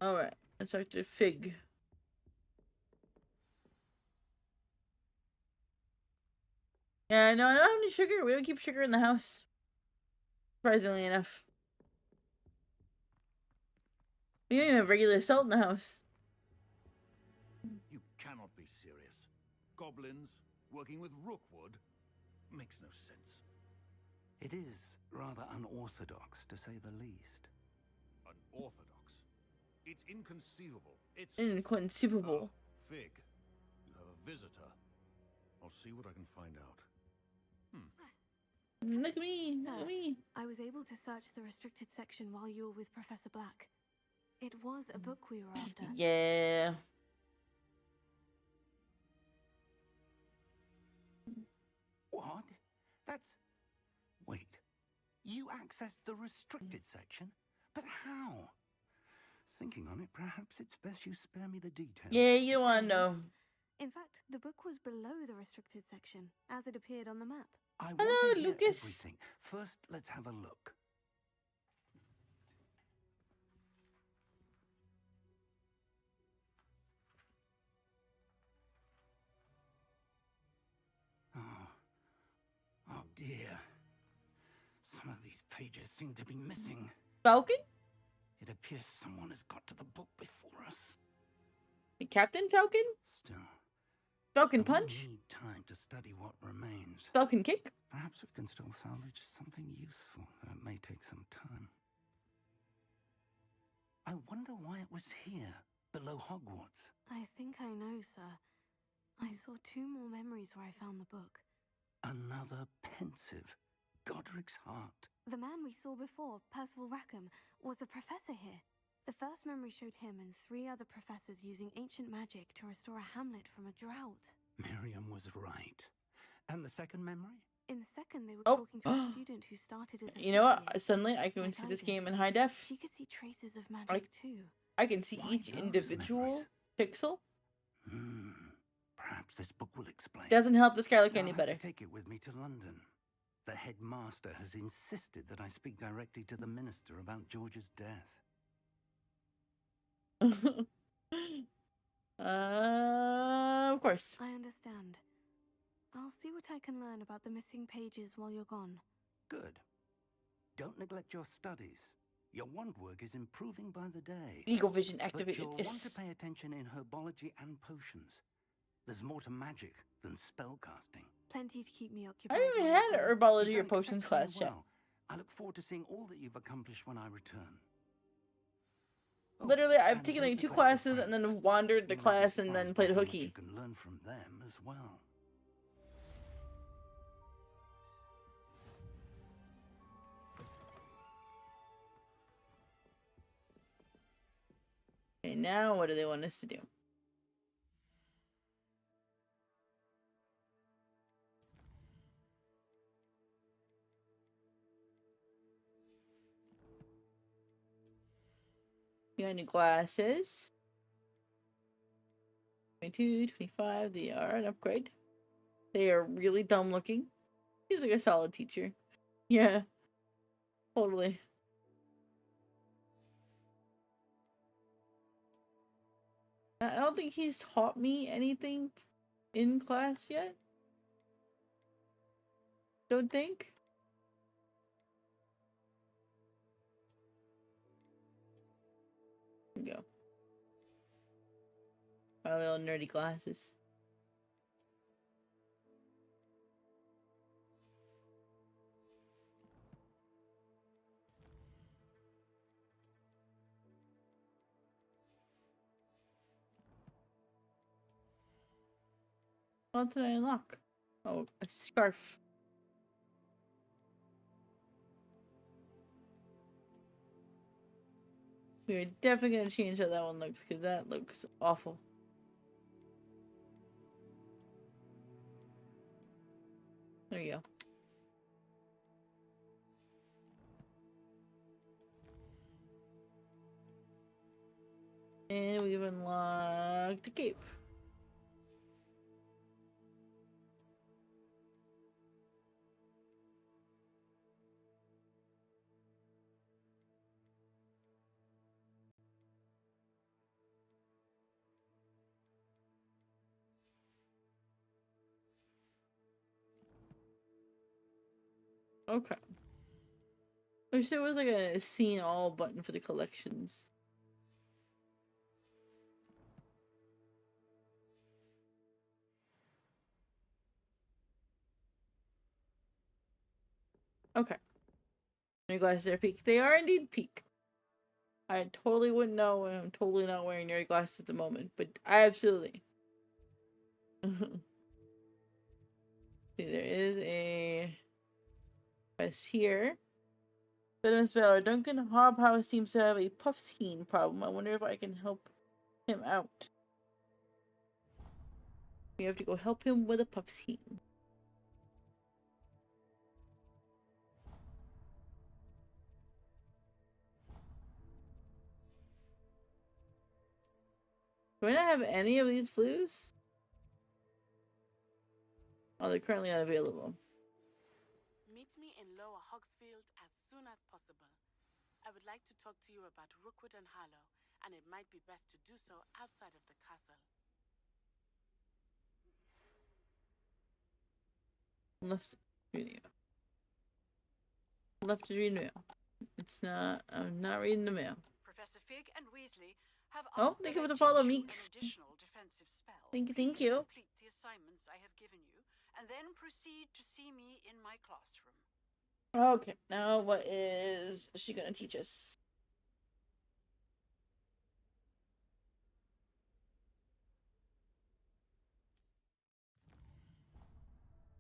Alright, let's talk to Fig. Yeah, no, I don't have any sugar. We don't keep sugar in the house. Surprisingly enough. We don't even have regular salt in the house. You cannot be serious. Goblins working with rookwood makes no sense. It is rather unorthodox, to say the least. Unorthodox? It's inconceivable. It's inconceivable. Fig, you have a visitor. I'll see what I can find out. Look at me, Sir, look at me. I was able to search the restricted section while you were with Professor Black. It was a book we were after. Yeah. What? That's... Wait. You accessed the restricted section? But how? Thinking on it, perhaps it's best you spare me the details. Yeah, you don't want to know. In fact, the book was below the restricted section, as it appeared on the map. I want to hear everything. First, let's have a look. Oh dear. Some of these pages seem to be missing. Falcon? It appears someone has got to the book before us. The Captain Falcon? Still, Falcon I will punch? need time to study what remains. Falcon kick? Perhaps we can still salvage something useful, though it may take some time. I wonder why it was here, below Hogwarts. I think I know, sir. I saw 2 more memories where I found the book. Another pensive. Godric's heart. The man we saw before, Percival Rackham, was a professor here. The first memory showed him and 3 other professors using ancient magic to restore a hamlet from a drought. Miriam was right. And the second memory? In the second, they were talking to a student who started as a You know what? fifth year. Suddenly I can Like see I this did. game in high def. She could see traces of magic too. I can see each individual pixel. Perhaps this book will explain. Doesn't help this guy look any I'll better. have to take it with me to London. The headmaster has insisted that I speak directly to the minister about George's death. Of course. I understand. I'll see what I can learn about the missing pages while you're gone. Good. Don't neglect your studies. Your wand work is improving by the day. Eagle vision activated. But you'll Yes. want to pay attention in herbology and potions. There's more to magic than spell casting. Plenty to keep me I occupied. haven't even had an herbology or potions class yet. Well, I look forward to seeing all that you've accomplished when I return. Literally, I've taken like 2 classes and then wandered the class and then played hooky. You can learn from them as well. Okay, now what do they want us to do? You got new glasses. 22, 25, they are an upgrade. They are really dumb looking. Seems like a solid teacher. Yeah. Totally. I don't think he's taught me anything in class yet. Don't think. There we go. My little nerdy glasses. What did I unlock? Oh, a scarf. We're definitely gonna change how that one looks because that looks awful. There you go. And we've unlocked a cape. Okay. Wish there was like a seen all button for the collections. Okay. Your glasses are peak. They are indeed peak. I totally wouldn't know, and I'm totally not wearing your glasses at the moment, but I absolutely. See, there is a quest here. Venomous Valor. Duncan Hobhouse seems to have a puffskein problem. I wonder if I can help him out. We have to go help him with a puffskein. Do I not have any of these flues? Oh, they're currently unavailable. Meet me in Lower Hogsfield as soon as possible. I would like to talk to you about Rookwood and Harlow, and it might be best to do so outside of the castle. Left reading. Left to read mail. It's not. I'm not reading the mail. Professor Fig and Weasley have Oh, asked thank you for the the follow, lecturer to Meeks. an additional defensive spell. Thank you, thank Please you. complete the assignments I have given you, and then proceed to see me in my classroom. Okay, now what is she gonna teach us?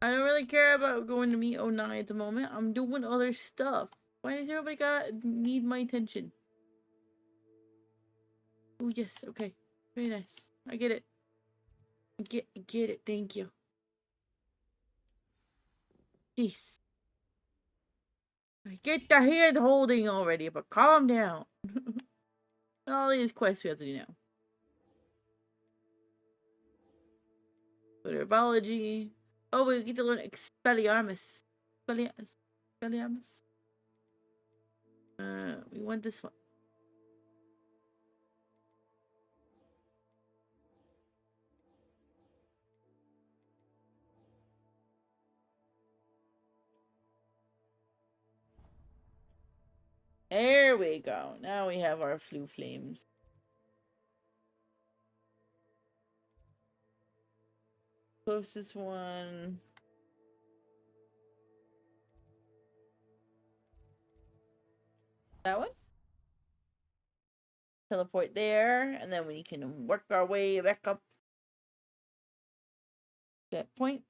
I don't really care about going to meet 09 at the moment. I'm doing other stuff. Why does everybody need my attention? Oh yes, okay. Very nice. I get it. Get it, thank you. Jeez. I get the hand holding already, but calm down. All these quests we have to do now. Herbology. Oh, we get to learn Expelliarmus. Expelliarmus. We want this one. There we go. Now we have our flu flames. Closest one. That one? Teleport there, and then we can work our way back up that point.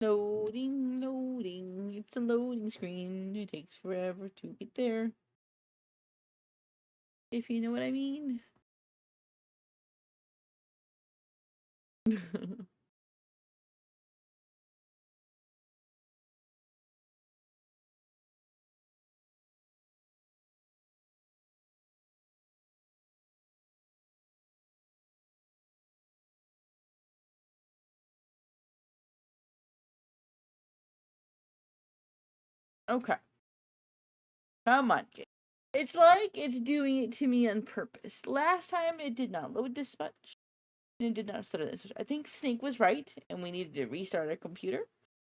Loading, loading. It's a loading screen. It takes forever to get there. If you know what I mean. Okay. Come on. It's like it's doing it to me on purpose. Last time it did not load this much. And it did not stutter this much. I think Snake was right, and we needed to restart our computer.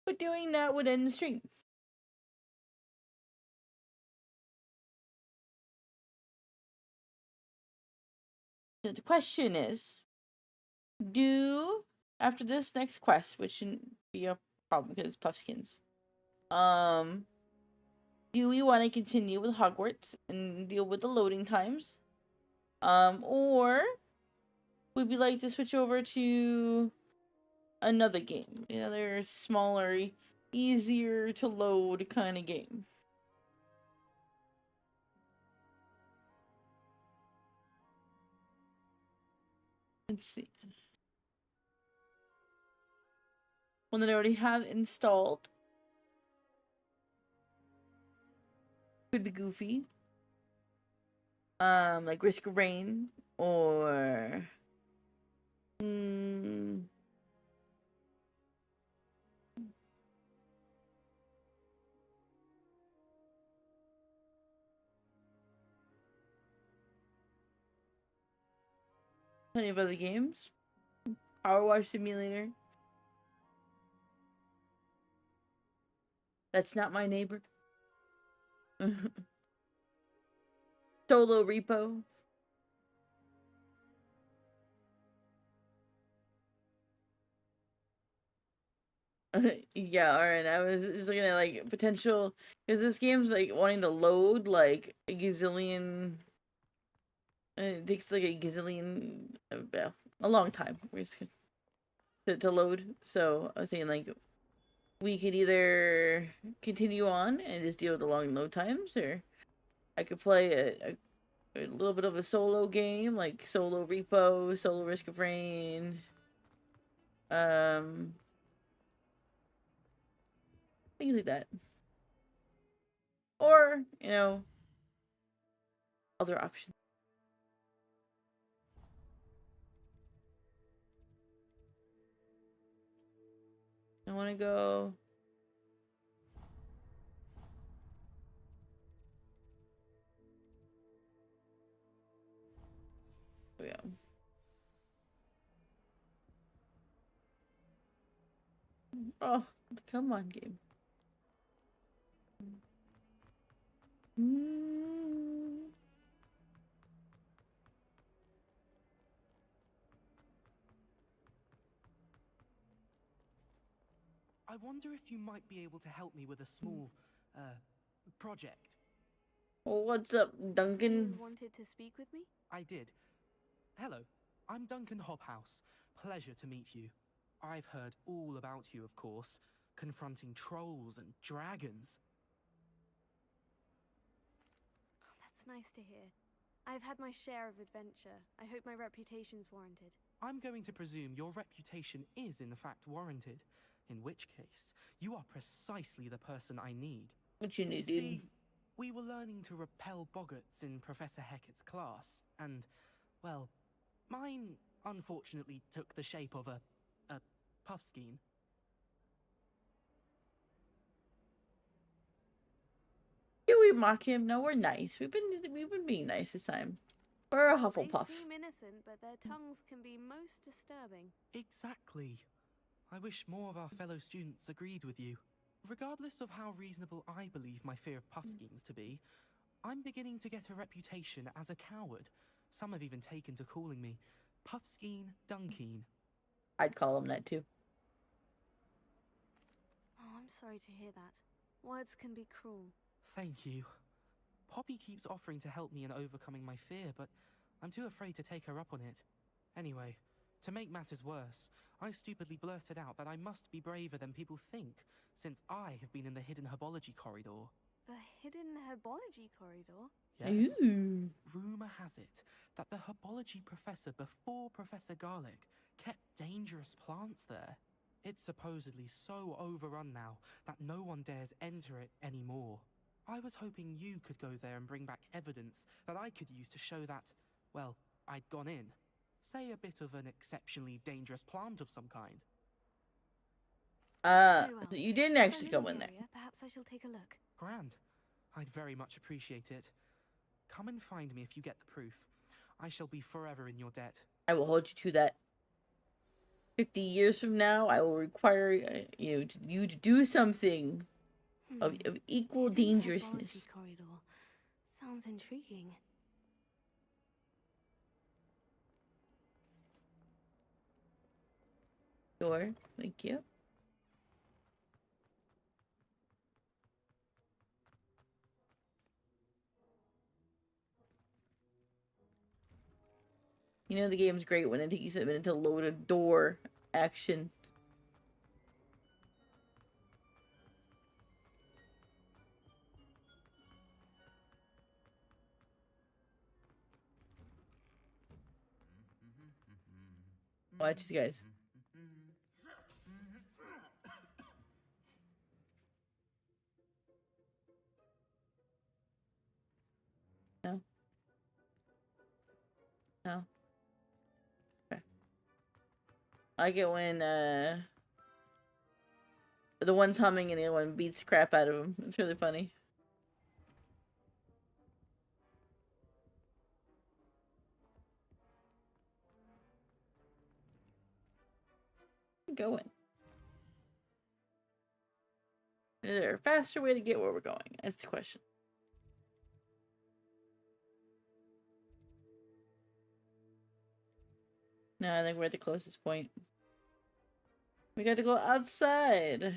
But doing that would end the stream. So the question is, after this next quest, which shouldn't be a problem because it's Puffskins, do we want to continue with Hogwarts and deal with the loading times? Or would we like to switch over to another game? Another smaller, easier to load kind of game? Let's see. One that I already have installed. Could be goofy. Like Risk of Rain or plenty of other games. Power Wash Simulator. That's not my neighbor. Solo Repo. Yeah, alright. I was just looking at like potential, because this game's like wanting to load like a gazillion. It takes like a gazillion, a long time. We're just to load. So I was saying like we could either continue on and just deal with the long load times, or I could play a little bit of a solo game like Solo Repo, Solo Risk of Rain. Things like that. Or, other options. I want to go. Oh, yeah. Oh, come on, game. Mm. I wonder if you might be able to help me with a small, project. Well, what's up, Duncan? You wanted to speak with me? I did. Hello, I'm Duncan Hobhouse. Pleasure to meet you. I've heard all about you, of course, confronting trolls and dragons. Oh, that's nice to hear. I've had my share of adventure. I hope my reputation's warranted. I'm going to presume your reputation is in fact warranted, in which case, you are precisely the person I need. What you need, See, we were learning to repel boggarts in Professor Hecat's class, and, well, mine unfortunately took the shape of a puffskein. Do we mock him? No, we're nice. We've been being nice this time. We're a Hufflepuff. They seem innocent, but their tongues can be most disturbing. Exactly. I wish more of our fellow students agreed with you. Regardless of how reasonable I believe my fear of puffskeins to be, I'm beginning to get a reputation as a coward. Some have even taken to calling me Puffskein Dunkeen. I'd call him that too. Oh, I'm sorry to hear that. Words can be cruel. Thank you. Poppy keeps offering to help me in overcoming my fear, but I'm too afraid to take her up on it. Anyway, to make matters worse, I stupidly blurted out that I must be braver than people think, since I have been in the hidden herbology corridor. The hidden herbology corridor? Yes. Ooh. Rumour has it that the herbology professor before Professor Garlic kept dangerous plants there. It's supposedly so overrun now that no one dares enter it anymore. I was hoping you could go there and bring back evidence that I could use to show that, well, I'd gone in. Say a bit of an exceptionally dangerous plant of some kind. Very well. You didn't actually go in there. Perhaps I shall take a look. Grand. I'd very much appreciate it. Come and find me if you get the proof. I shall be forever in your debt. I will hold you to that. 50 years from now, I will require you to do something of equal dangerousness. Corridor. Sounds intriguing. Sure, thank you. You know the game's great when it takes a minute to load a door action. Watch these guys. No. No. Okay. I like it when the one's humming and the other one beats the crap out of him. It's really funny. Going. Is there a faster way to get where we're going? That's the question. No, I think we're at the closest point. We got to go outside.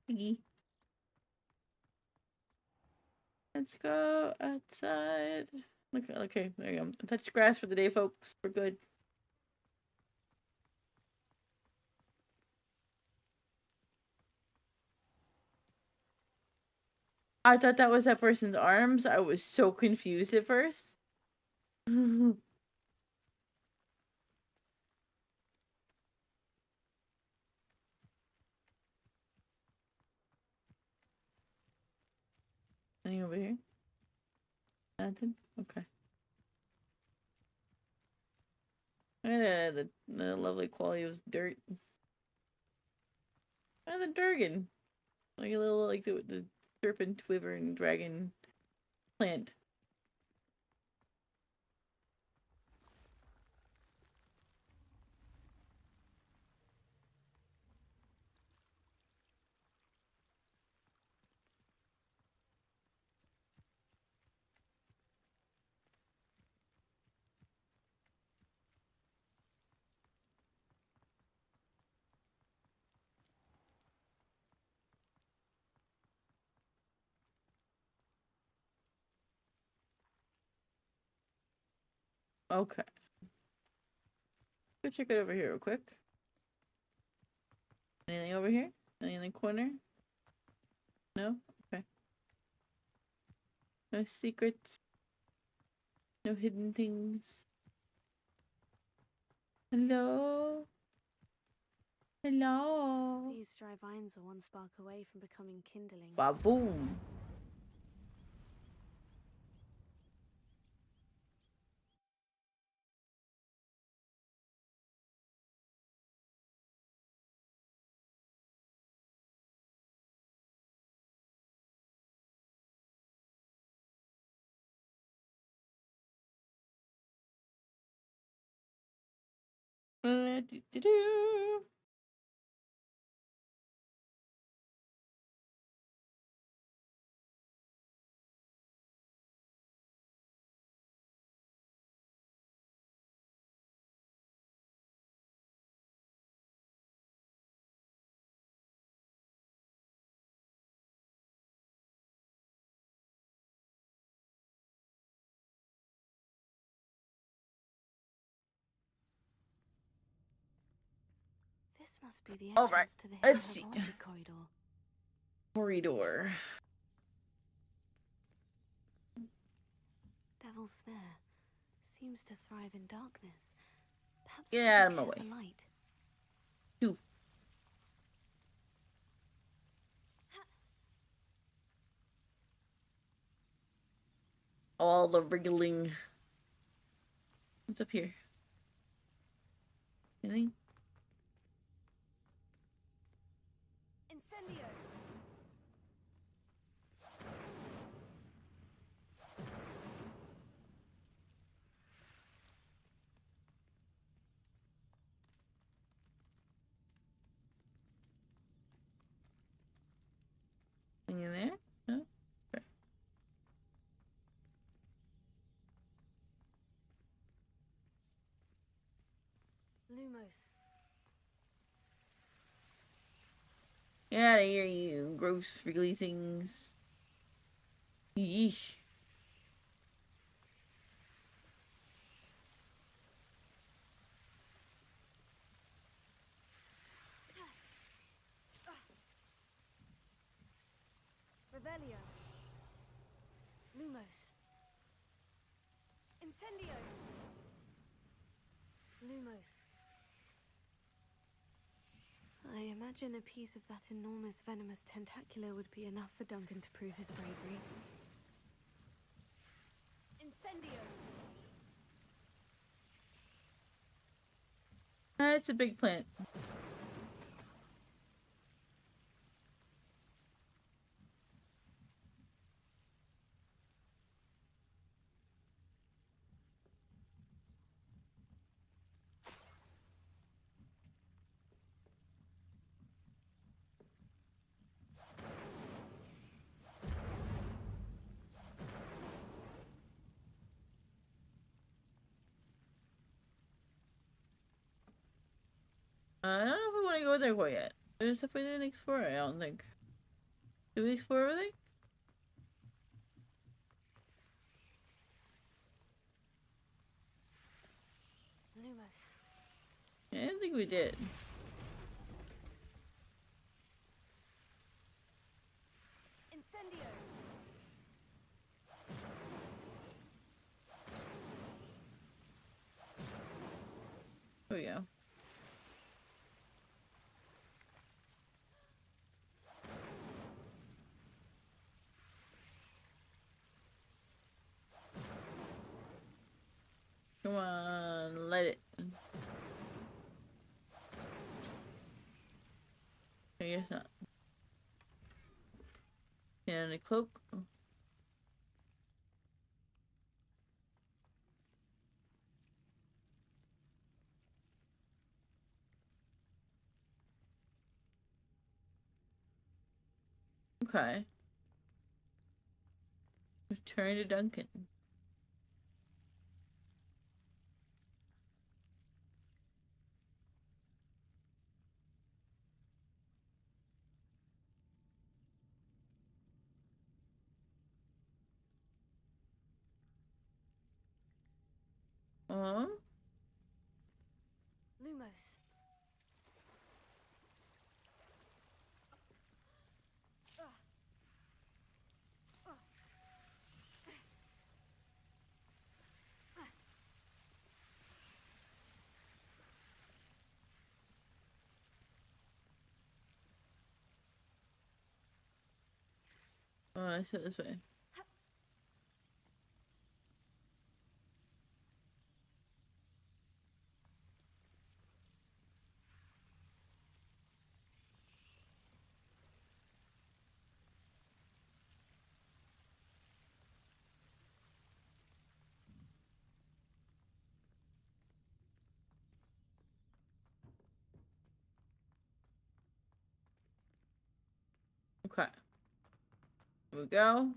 Piggy. Let's go outside. Look, okay, there you go. Touch grass for the day, folks. We're good. I thought that was that person's arms. I was so confused at first. Anything over here? Nothing? Okay. The lovely quality of dirt. And the Durgan. Like a little, like the serpent, wyvern, dragon plant. Okay. Go check it over here real quick. Anything over here? Anything in the corner? No? Okay. No secrets. No hidden things. Hello? Hello? These dry vines are one spark away from becoming kindling. Ba-boom. Do-do-do. This must be the All right, entrance to the let's hidden see. laboratory corridor. Corridor. Devil's Snare seems to thrive in darkness. Perhaps Get it out doesn't of my care way. for light. Two. All the wriggling. What's up here? Anything? Incendio! Anything in there? No? Okay. Lumos. Get out of here, you gross, wriggly things. Yeesh. Revelio. Lumos. Incendio. Lumos. I imagine a piece of that enormous venomous tentacular would be enough for Duncan to prove his bravery. Incendio. That's a big plant. I don't know if we want to go there quite yet. There's stuff we didn't explore, I don't think. Did we explore everything? Lumos. I didn't think we did. Incendio. Oh yeah. Come on, let it. I guess not. And a cloak. Okay. Return to Duncan. Lumos. Oh, I said this way. Okay. Here we go.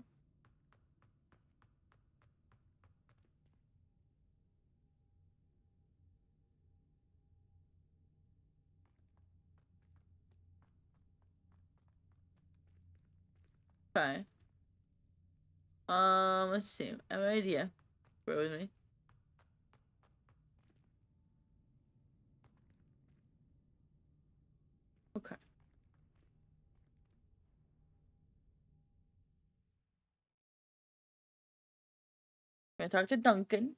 Okay. Let's see. I have an idea. Bear with me. Okay. I'm gonna talk to Duncan.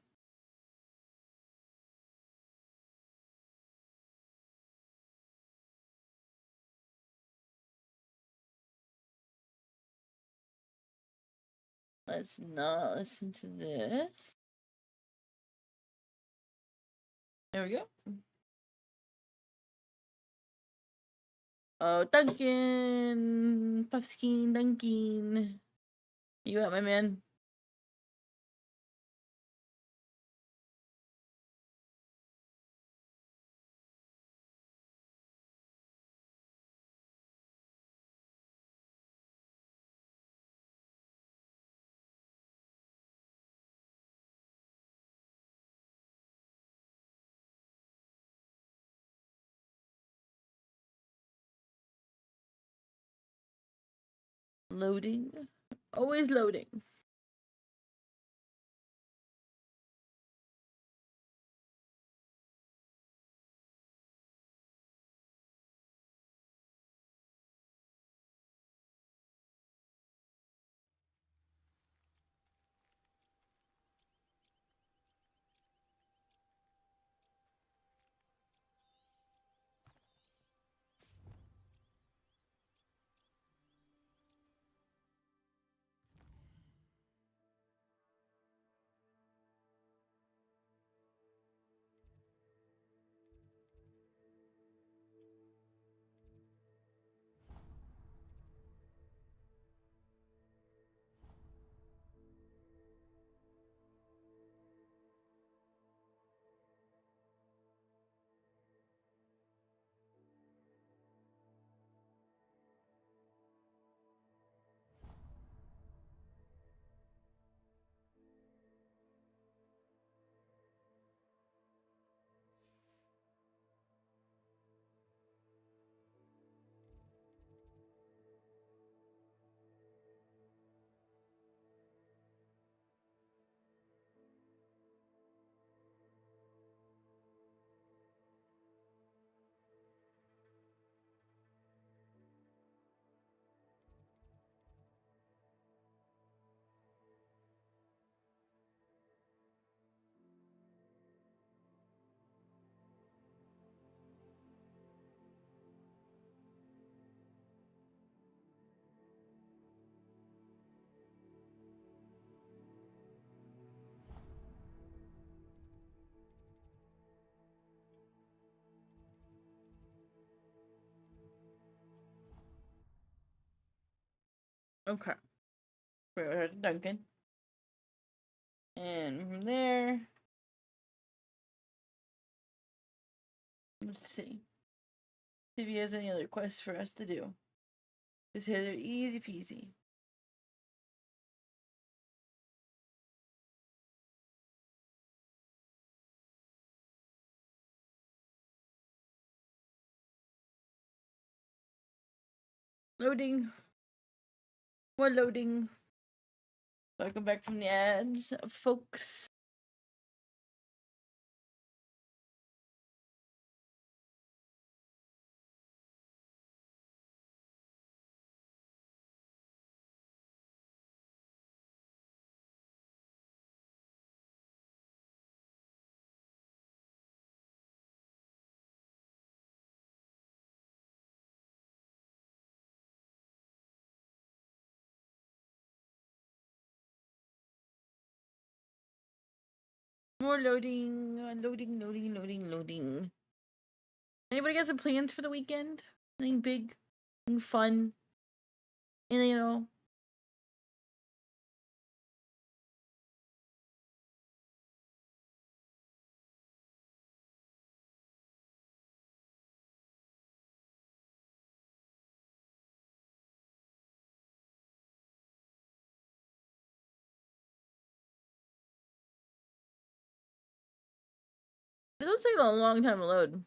Let's not listen to this. There we go. Oh, Duncan! Puffskein, Duncan. You out, my man? Loading. Always loading. Okay. We're over to Duncan. And from there, let's see. See if he has any other quests for us to do. Because his are easy peasy. Loading. More loading. Welcome back from the ads, folks. More loading, loading. Anybody got some plans for the weekend? Anything big, anything fun? And it don't take a long time to load.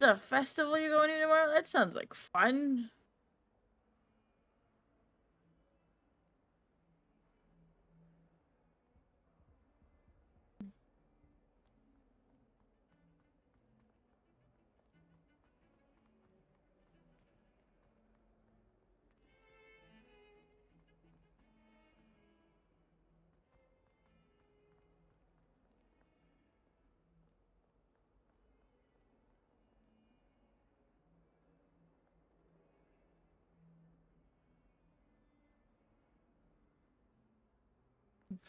The festival you're going to tomorrow? That sounds like fun.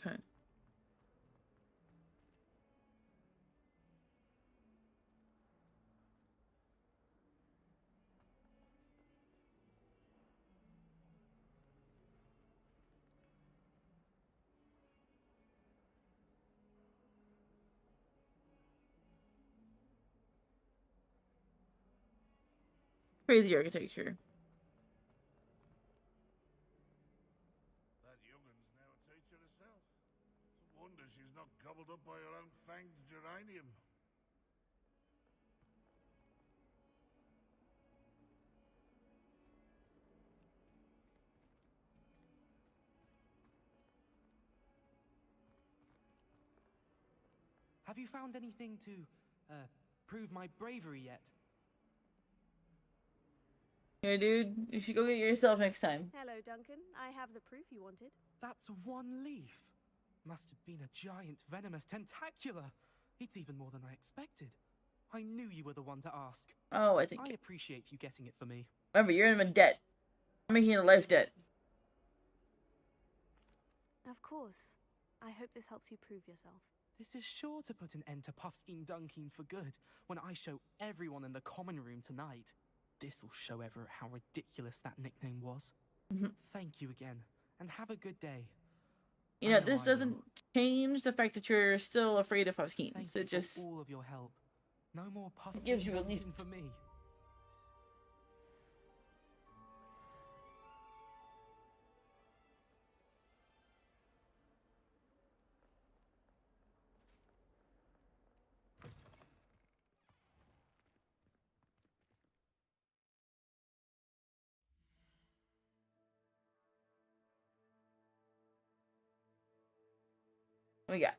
Okay. Crazy architecture. That youngun's now a teacher herself. It's a wonder she's not gobbled up by her own fanged geranium. Have you found anything to, prove my bravery yet? Here, dude, you should go get it yourself next time. Hello, Duncan. I have the proof you wanted. That's one leaf. Must have been a giant venomous tentacula. It's even more than I expected. I knew you were the one to ask. Oh, I think I appreciate you getting it for me. Remember, you're in a debt. I'm making a life debt. Of course. I hope this helps you prove yourself. This is sure to put an end to Puffskein Dunkeen for good when I show everyone in the common room tonight. This'll show Everett how ridiculous that nickname was. Thank you again, and have a good day. You know, this doesn't change the fact that you're still afraid of Puffskein. Thank So you just for all of your help. No more Puffskein gives you relief. Dunkeen for me. we got.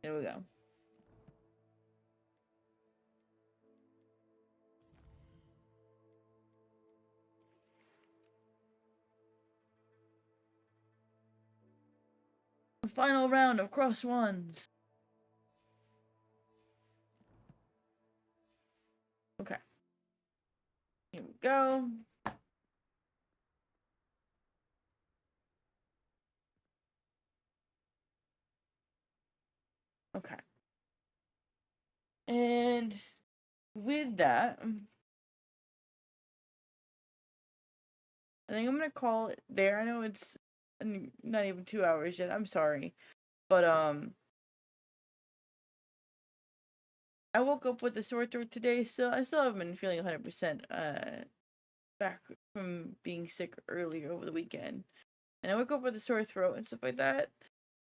There we go. The final round of cross ones. Okay. Here we go. Okay. And with that, I think I'm gonna call it there. I know it's not even 2 hours yet. I'm sorry. But I woke up with a sore throat today, so I still haven't been feeling 100% back from being sick earlier over the weekend. And I woke up with a sore throat and stuff like that.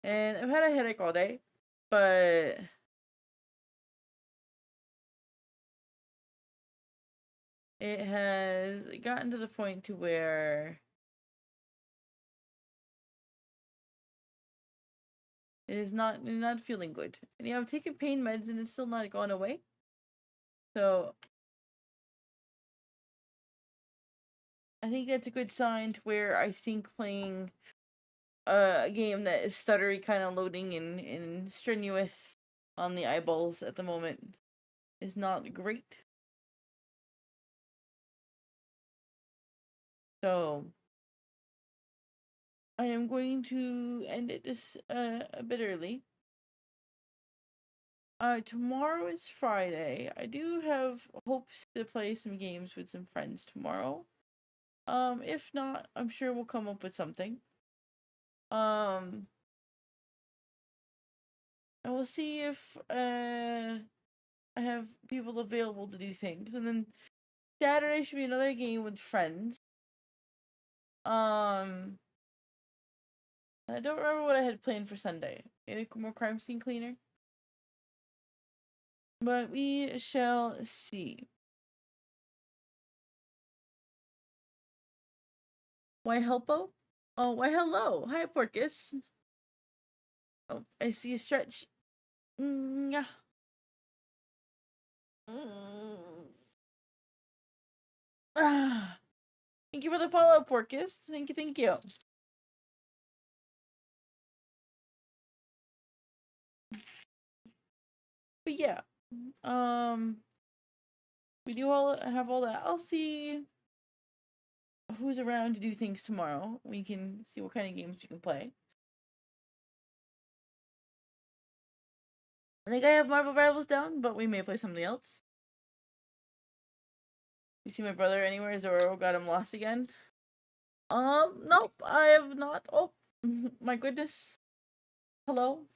And I've had a headache all day, but it has gotten to the point to where it is not feeling good. And yeah, I've taken pain meds and it's still not gone away. So I think that's a good sign to where I think playing a game that is stuttery, kind of loading and strenuous on the eyeballs at the moment is not great. So I am going to end it just a bit early. Tomorrow is Friday. I do have hopes to play some games with some friends tomorrow. If not, I'm sure we'll come up with something. And we'll see if I have people available to do things. And then Saturday should be another game with friends. I don't remember what I had planned for Sunday. Maybe more crime scene cleaner. But we shall see. Why helpo? Oh, why hello. Hi, Porcus. Oh, I see a stretch. Yeah. Ah. Thank you for the follow, Porcus. Thank you, thank you. But yeah. We do all have all that. I'll see who's around to do things tomorrow. We can see what kind of games we can play. I think I have Marvel Rivals down, but we may play something else. You see my brother anywhere? Zoro got him lost again. Nope, I have not. Oh, my goodness. Hello.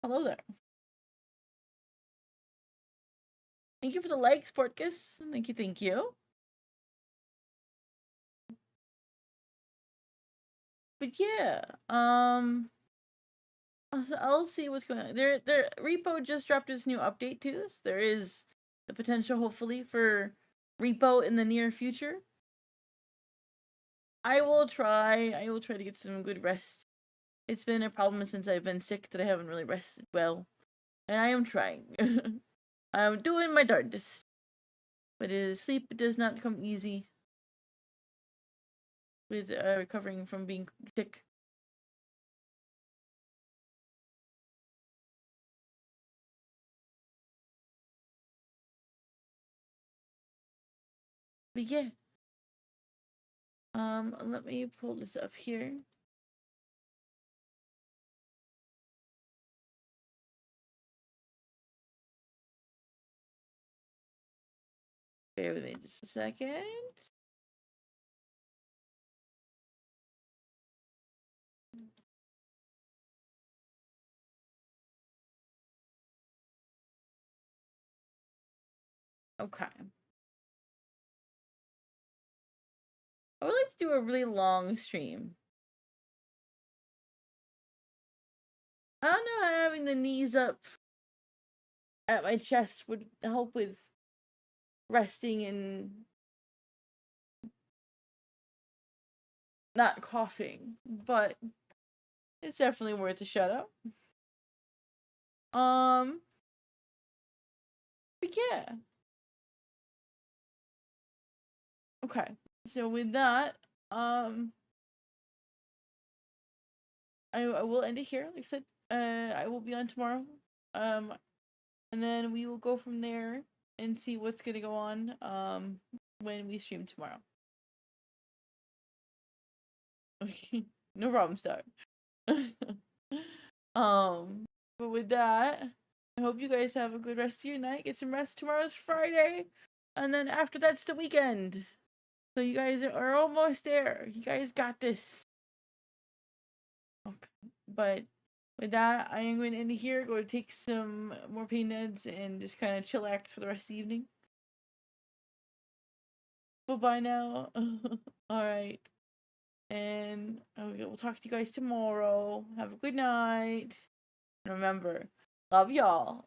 Hello there. Thank you for the likes, Portcus. Thank you, thank you. But yeah, I'll see what's going on. Their Repo just dropped its new update too, so there is the potential, hopefully, for Repo in the near future. I will try to get some good rest. It's been a problem since I've been sick that I haven't really rested well. And I am trying. I'm doing my darndest. But sleep does not come easy with recovering from being sick. But yeah. Let me pull this up here. Bear with me just a second. Okay. I would like to do a really long stream. I don't know how having the knees up at my chest would help with resting and not coughing, but it's definitely worth a shout out. But yeah. Okay. So with that, I will end it here. Like I said, I will be on tomorrow. And then we will go from there and see what's gonna go on when we stream tomorrow. Okay. No problem, Star. But with that, I hope you guys have a good rest of your night. Get some rest. Tomorrow's Friday. And then after that's the weekend. So you guys are almost there. You guys got this. Okay. But with that, I am going to end it here. Go to take some more pain meds and just kind of chillax for the rest of the evening. Bye-bye now. Alright. And we'll talk to you guys tomorrow. Have a good night. And remember, love y'all.